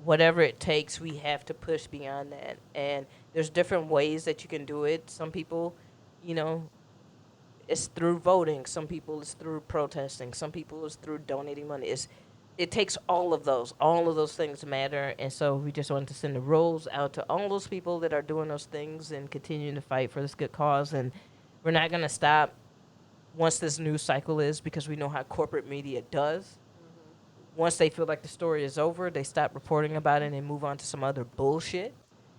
whatever it takes, we have to push beyond that. And there's different ways that you can do it. Some people, you know, it's through voting. Some people it's through protesting. Some people it's through donating money. It takes all of those. All of those things matter. And so we just wanted to send the rose out to all those people that are doing those things and continuing to fight for this good cause. And we're not going to stop once this news cycle is, because we know how corporate media does. Once they feel like the story is over, they stop reporting about it and move on to some other bullshit.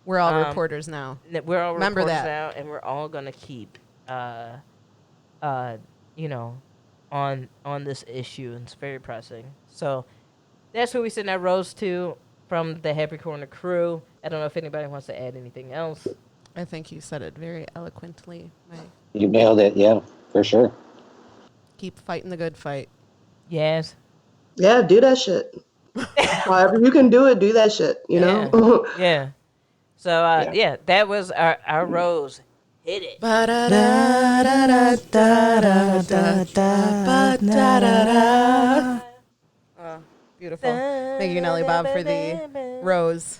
We're all reporters now. We're all Remember reporters that. now, and we're all going to keep, you know, on this issue, and it's very pressing. So that's who we send our rose to from the Happy Corner crew. I don't know if anybody wants to add anything else. I think you said it very eloquently. You nailed it, yeah, for sure. Keep fighting the good fight. Yes. Yeah, do that shit. However you can do it, do that shit. You Yeah. know. Yeah. So Yeah. yeah, that was our rose. Hit it. Oh, beautiful. Thank you, Nelly Bob, for the rose.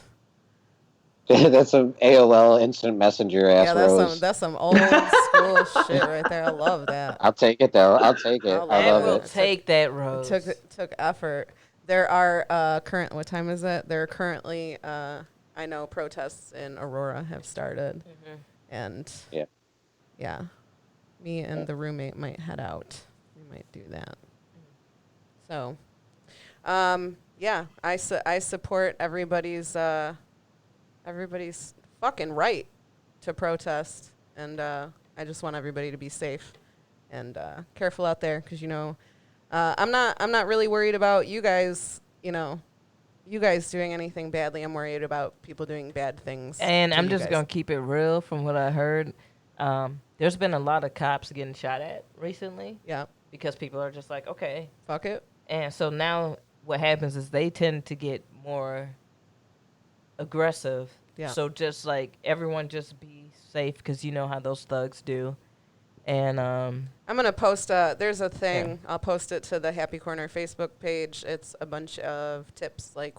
That's some AOL instant messenger ass Yeah, rose. that's some old school shit right there. I love that. I'll take it though. I'll take I it. I love And love we'll it. it. take that It rose. took effort. There are current. What time is it? There are currently I know protests in Aurora have started, and Yeah. yeah, me and the roommate might head out. We might do that. So, yeah, I support everybody's fucking right to protest, and I just want everybody to be safe and careful out there, because I'm not really worried about you guys. You guys doing anything badly. I'm worried about people doing bad things. And to I'm you just guys. gonna keep it real. From what I heard, there's been a lot of cops getting shot at recently Yeah, because people are just like, okay. fuck it. And so now what happens is they tend to get more aggressive. Yeah. So just like everyone, just be safe, because you know how those thugs do. And I'm gonna post. There's a thing. Yeah. I'll post it to the Happy Corner Facebook page. It's a bunch of tips, like,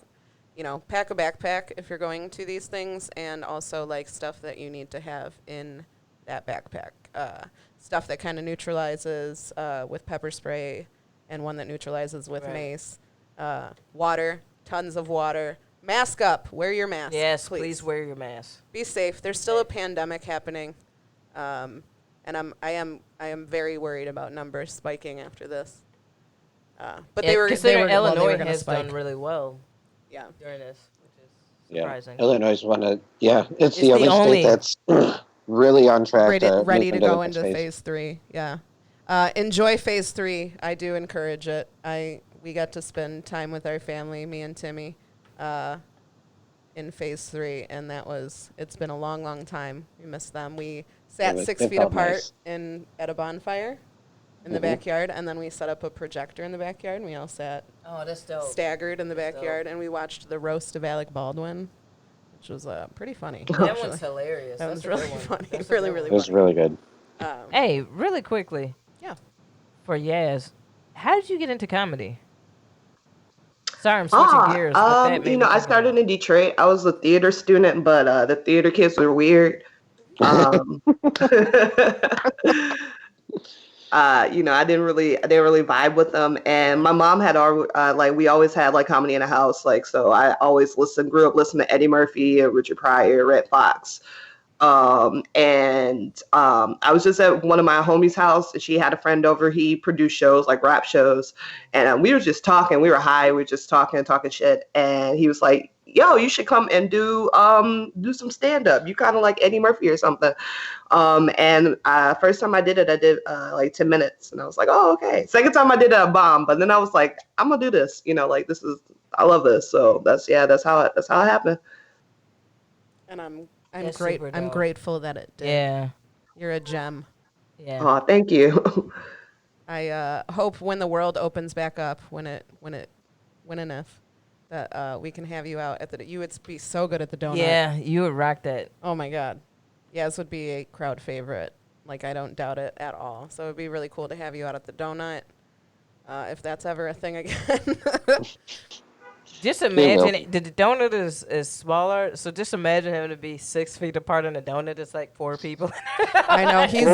pack a backpack if you're going to these things, and also like stuff that you need to have in that backpack. Stuff that kind of neutralizes with pepper spray, and one that neutralizes with Right. mace. Water, tons of water. Mask up. Wear your mask. yes, please wear your mask. Be safe. There's still a pandemic happening. And I am very worried about numbers spiking after this. But they were considering Illinois gonna has spike. done really well Yeah. during this, which is Yeah. surprising. Illinois is one of it's It's the the only only- state that's really on track Ready to to move go the into next phase 3. Yeah. Enjoy phase 3. I do encourage it. We got to spend time with our family, me and Timmy, in phase 3, and it's been a long, long time. We miss them. We sat Yeah, 6 it feet felt apart nice. at a bonfire in the backyard, and then we set up a projector in the backyard, and we all sat Oh, that's dope. staggered in the That's backyard, and we watched the roast of Alec Baldwin, which was pretty funny. That actually. one's hilarious. That That's was a really good one. funny. That's a Really, good really It was funny. really good. Hey, really quickly, Yeah. for Yaz, how did you get into comedy? Sorry, I'm switching gears, but that made me I think of started it. in Detroit. I was a theater student, but the theater kids were weird. Um, I didn't really vibe with them. And my mom had like we always had like comedy in the house, like so I always grew up listening to Eddie Murphy, Richard Pryor, Red Fox. I was just at one of my homies' house. She had a friend over. He produced shows like rap shows, and we were just talking. We were high. We were just talking shit. And he was like, "Yo, you should come and do some stand up. You kind of like Eddie Murphy or something." And first time I did it, I did like 10 minutes, and I was like, "Oh, okay." Second time I did a bomb, but then I was like, "I'm gonna do this." Like I love this. So that's how it happened. And I'm That's super I'm dope. grateful that it did. Yeah, You're a gem. yeah. Oh, thank you. I hope when the world opens back up, when and if, that we can have you out at the. You would be so good at the donut. Yeah, you would rock that. Oh my God. Yaz would be a crowd favorite. Like, I don't doubt it at all. So it'd be really cool to have you out at the donut, if that's ever a thing again. Just will. imagine the donut is smaller, so just imagine having to be 6 feet apart in a donut. It's like 4 people. I know he's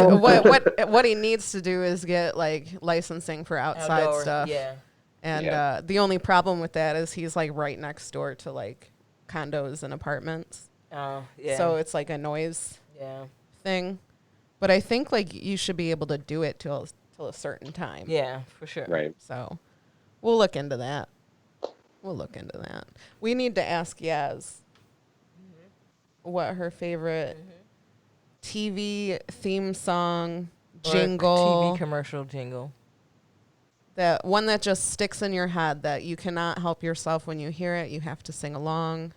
what he needs to do is get like licensing for outside Outdoor, stuff. Yeah. And Yeah. the only problem with that is he's like right next door to like condos and apartments. Oh, yeah. So it's like a noise yeah. thing. But I think like you should be able to do it till a certain time. Yeah, for sure. Right. So we'll look into that. We need to ask Yaz what her favorite TV theme song, Or jingle, TV commercial jingle. that one that just sticks in your head that you cannot help yourself when you hear it. You have to sing along.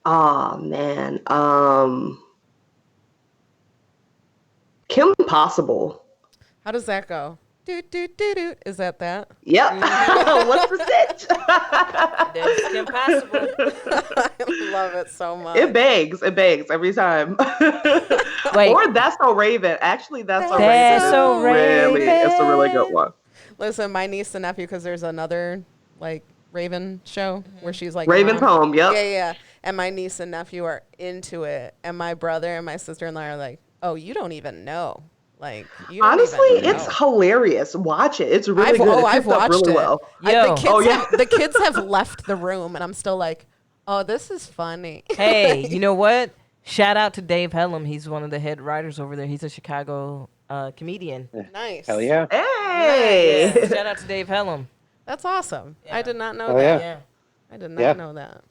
Oh man. Kim Possible. How does that go? Is that? Yep. What's the stitch? That's impossible. I love it so much. It begs every time. Wait. Or That's So Raven. Actually, That's So That's Raven. So It's a really good Raven. one. Listen, my niece and nephew, because there's another like Raven show where she's like Raven's mom. Home. Yep. Yeah. And my niece and nephew are into it, and my brother and my sister-in-law are like, "Oh, you don't even know." Like, you don't Honestly, even it's know. hilarious. Watch it. It's really good. I've It picks up watched really it. well. Yo. The kids have left the room, and I'm still like, "Oh, this is funny." Hey, you know what? Shout out to Dave Hellum. He's one of the head writers over there. He's a Chicago comedian. Nice. Hell yeah. Hey. Yeah, shout out to Dave Hellum. That's awesome. I did not know Oh, that. Yeah. I did not Yeah. know that.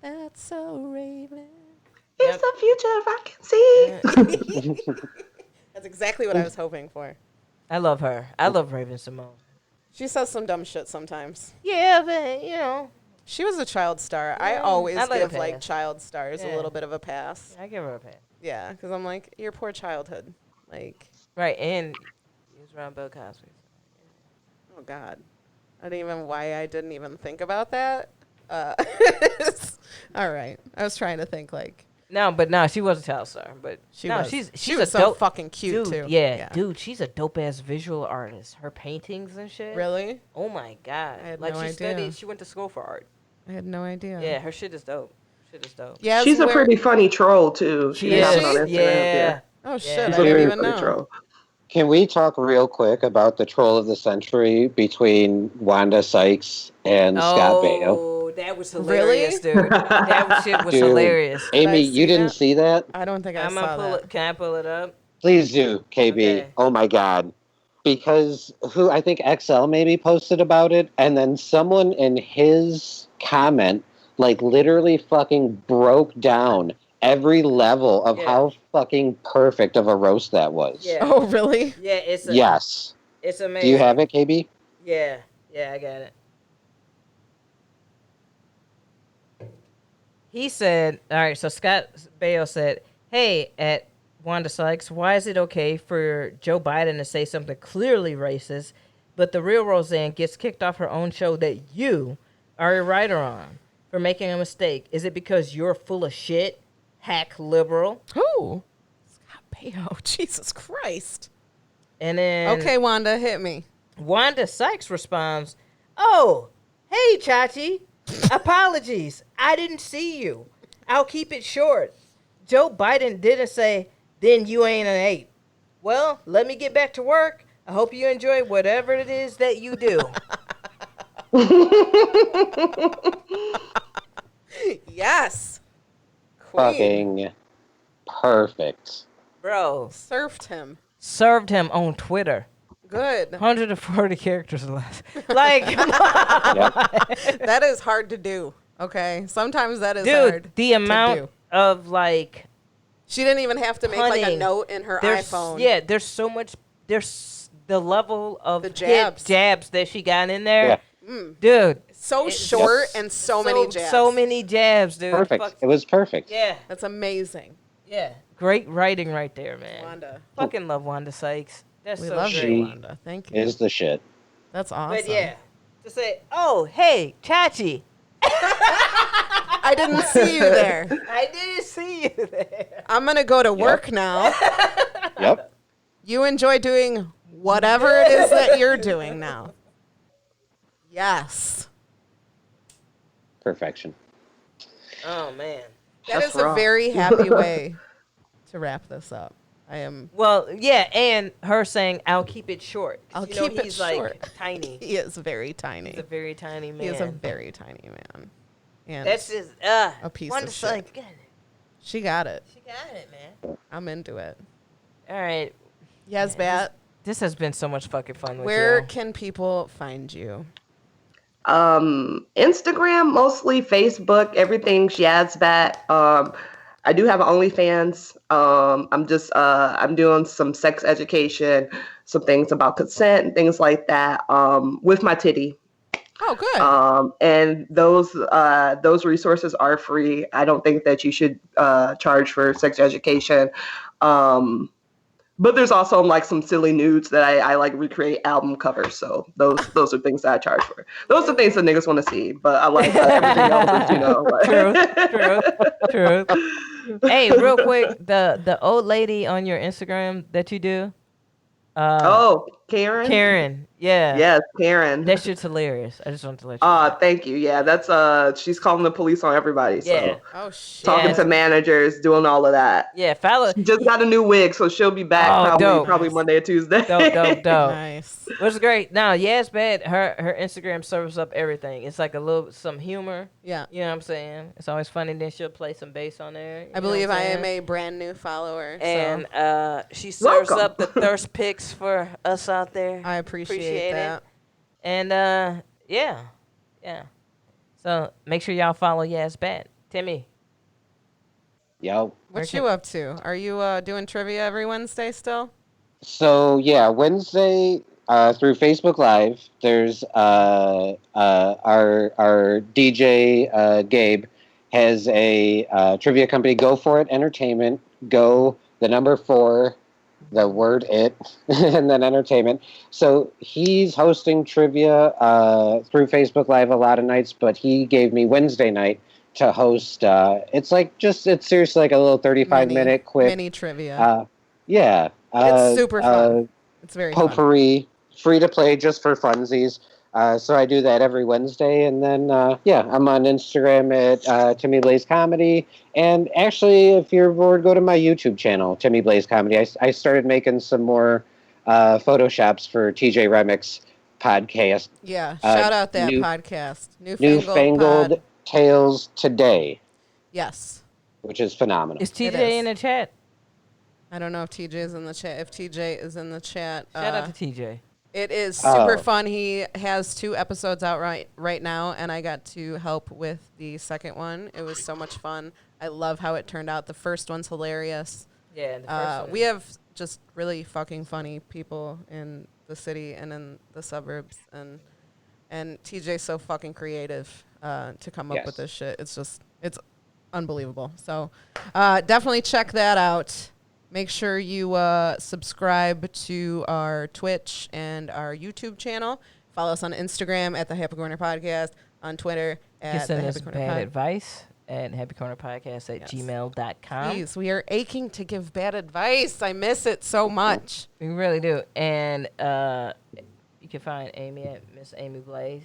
That's so Raven. It's the future I can see. That's exactly what I was hoping for. I love her. I love Raven Simone. She says some dumb shit sometimes. Yeah, but you know, She was a child star. I always I let her give like pass. child stars a Yeah. little bit of a pass. I give her a pass. Yeah, because I'm like, your poor childhood. Like, Right, and he was around Bill Cosby. oh God, I didn't even think about that. All right, I was trying to think like No, she was a child star. But she no, was. she's she a was so dope, fucking cute dude. too. Yeah, dude, she's a dope ass visual artist. Her paintings and shit. Really? Oh my god! I had Like no she idea. studied. She went to school for art. I had no idea. Yeah, her shit is dope. Yeah. She's a pretty funny troll too. She She's is. on Instagram. Yeah. Oh shit! Yeah. I She's a didn't very even funny know. troll. Can we talk real quick about the troll of the century between Wanda Sykes and Scott Baio? Oh, that was hilarious, dude. That shit was Dude, hilarious. Amy, I you see didn't that? see that? I don't think I I'm saw gonna pull that. it. Can I pull it up? Please do, KB. Okay. Oh my God. Because I think XL maybe posted about it, and then someone in his comment, like, literally fucking broke down every level of Yeah. how fucking perfect of a roast that was. Yeah. Oh really? Yeah, it's Yes. It's amazing. Do you have it, KB? Yeah, I got it. He said, all right, so Scott Baio said, hey, at Wanda Sykes, why is it okay for Joe Biden to say something clearly racist, but the real Roseanne gets kicked off her own show that you are a writer on for making a mistake? Is it because you're full of shit, hack liberal? Who? Scott Baio. Jesus Christ. And then Okay, Wanda, hit me. Wanda Sykes responds, oh, hey, Chachi. Apologies. I didn't see you. I'll keep it short. Joe Biden didn't say, then you ain't an ape. Well, let me get back to work. I hope you enjoy whatever it is that you do. Yes. Queen. Fucking perfect. Bro, Surfed him. served him on Twitter. Good. 140 characters less. Like, come That is hard to do. Okay. Sometimes that is dude, hard. the to amount do. of, like, She didn't even have to make like a punning. note in her There's, iPhone. yeah, there's so much. There's the level of The hit jabs. jabs that she got in there, Yeah. dude. So It's short just and so many jabs. So many jabs, dude. Perfect. Fuck- It was perfect. yeah, That's amazing. yeah. Great writing right there, man. Wanda. Fucking love Wanda Sykes. That's We so love great. you, Wanda. Thank you. Is the shit. That's awesome. But yeah, to say, oh hey, Chachi, I didn't see you there. I didn't see you there. I'm going to go to work now. Yep. You enjoy doing whatever it is that you're doing now. Yes. Perfection. Oh man. That That's is a rough. very happy way to wrap this up. I am. Well, yeah, and her saying, "I'll keep it short." I'll You know, keep it he's short. like tiny. He is very tiny. He's a very tiny man. He is a very tiny man. And That's just a piece Wanda of shit. Sykes got it. she got it. She got it, man. I'm into it. All right. Yaz Bat, This has been so much fucking fun with where you. can people find you? Instagram, mostly Facebook, everything's Yaz Bat. I do have an OnlyFans. I'm doing some sex education, some things about consent and things like that, with my titty. Oh, good. And those resources are free. I don't think that you should charge for sex education. But there's also like some silly nudes that I like recreate album covers. So those are things that I charge for. Those are things that niggas want to see. But I like everything else is, True. Hey, real quick, the old lady on your Instagram that you do, Oh, Karen. Karen, yeah, Yes, Karen. that shit's hilarious. I just wanted to let you know. Thank you. Yeah, that's she's calling the police on everybody. So Yeah. Oh shit. talking to managers, doing all of that. Yeah, follow. She just got a new wig, so she'll be back Oh, dope. probably Monday or Tuesday. Dope. Nice. Which is great. Now, Yaz Bat, her Instagram serves up everything. It's like some humor. Yeah. You know what I'm saying? It's always funny. Then she'll play some bass on there. I believe I am a brand new follower. And so she serves Welcome. up the thirst pics for us out there. I appreciate that. it. And yeah. So make sure y'all follow Yaz Bat. Timmy. Yo. What you up to? Are you doing trivia every Wednesday still? So yeah, Wednesday through Facebook Live, there's our DJ Gabe has a trivia company, Go For It Entertainment. Go the number 4, the word it, and then entertainment. So he's hosting trivia through Facebook Live a lot of nights, but he gave me Wednesday night to host. It's seriously like a little 35-minute quick mini trivia. Yeah. It's super fun. It's very fun. Potpourri, free to play just for funsies. So I do that every Wednesday. And then, I'm on Instagram at Timmy Blaze Comedy. And actually, if you're bored, go to my YouTube channel, Timmy Blaze Comedy. I started making some more Photoshops for TJ Remix podcast. Yeah, shout out that podcast. Newfangled Pod. Tales Today. Yes. Which is phenomenal. Is TJ is. in the chat? I don't know if TJ is in the chat. If TJ is in the chat, Shout out to TJ. it is super fun. He has 2 episodes out right now, and I got to help with the second one. It was so much fun. I love how it turned out. The first one's hilarious. Yeah, the first one. We have just really fucking funny people in the city and in the suburbs, and TJ's so fucking creative to come up with this shit. It's unbelievable. So definitely check that out. Make sure you subscribe to our Twitch and our YouTube channel. Follow us on Instagram at the Happy Corner Podcast, on Twitter You can at send the us Happy Corner bad Pod. advice at happycornerpodcast@gmail.com. Please, we are aching to give bad advice. I miss it so much. We really do. And you can find Amy at Miss Amy Blaze.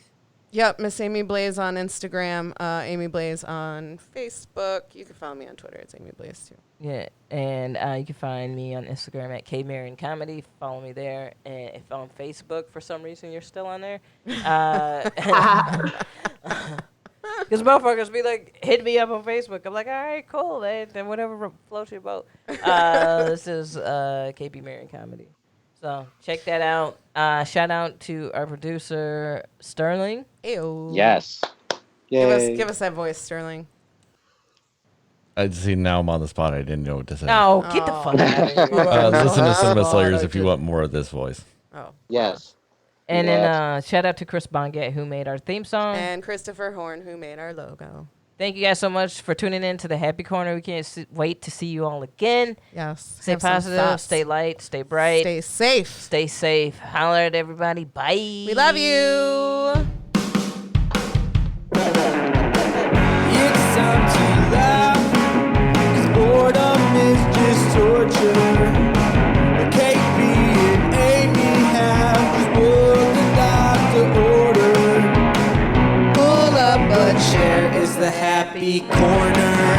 Yep, Miss Amy Blaze on Instagram, Amy Blaze on Facebook. You can follow me on Twitter. It's Amy Blaze too. Yeah, and you can find me on Instagram at KB and Comedy. Follow me there. And if on Facebook for some reason you're still on there, because motherfuckers be like, hit me up on Facebook. I'm like, all right, cool. Then whatever floats your boat. This is KB Marion Comedy. So check that out. Shout out to our producer Sterling. Ew. Yes. Yay. Give us that voice, Sterling. I see now I'm on the spot. I didn't know what to say. No, get the fuck out of here. Listen to Cinema Slayers if you want more of this voice. Oh. Yes. And then shout out to Chris Bonget who made our theme song. And Christopher Horn, who made our logo. Thank you guys so much for tuning in to the Happy Corner. We can't wait to see you all again. Yes. Stay Have some positive, thoughts. stay light, stay bright. Stay safe. Stay safe. Holler at everybody. Bye. We love you. It's time to laugh, 'cause boredom is just torture. But KB and Aimee have just what the doctor ordered. Pull up a chair is the happy corner.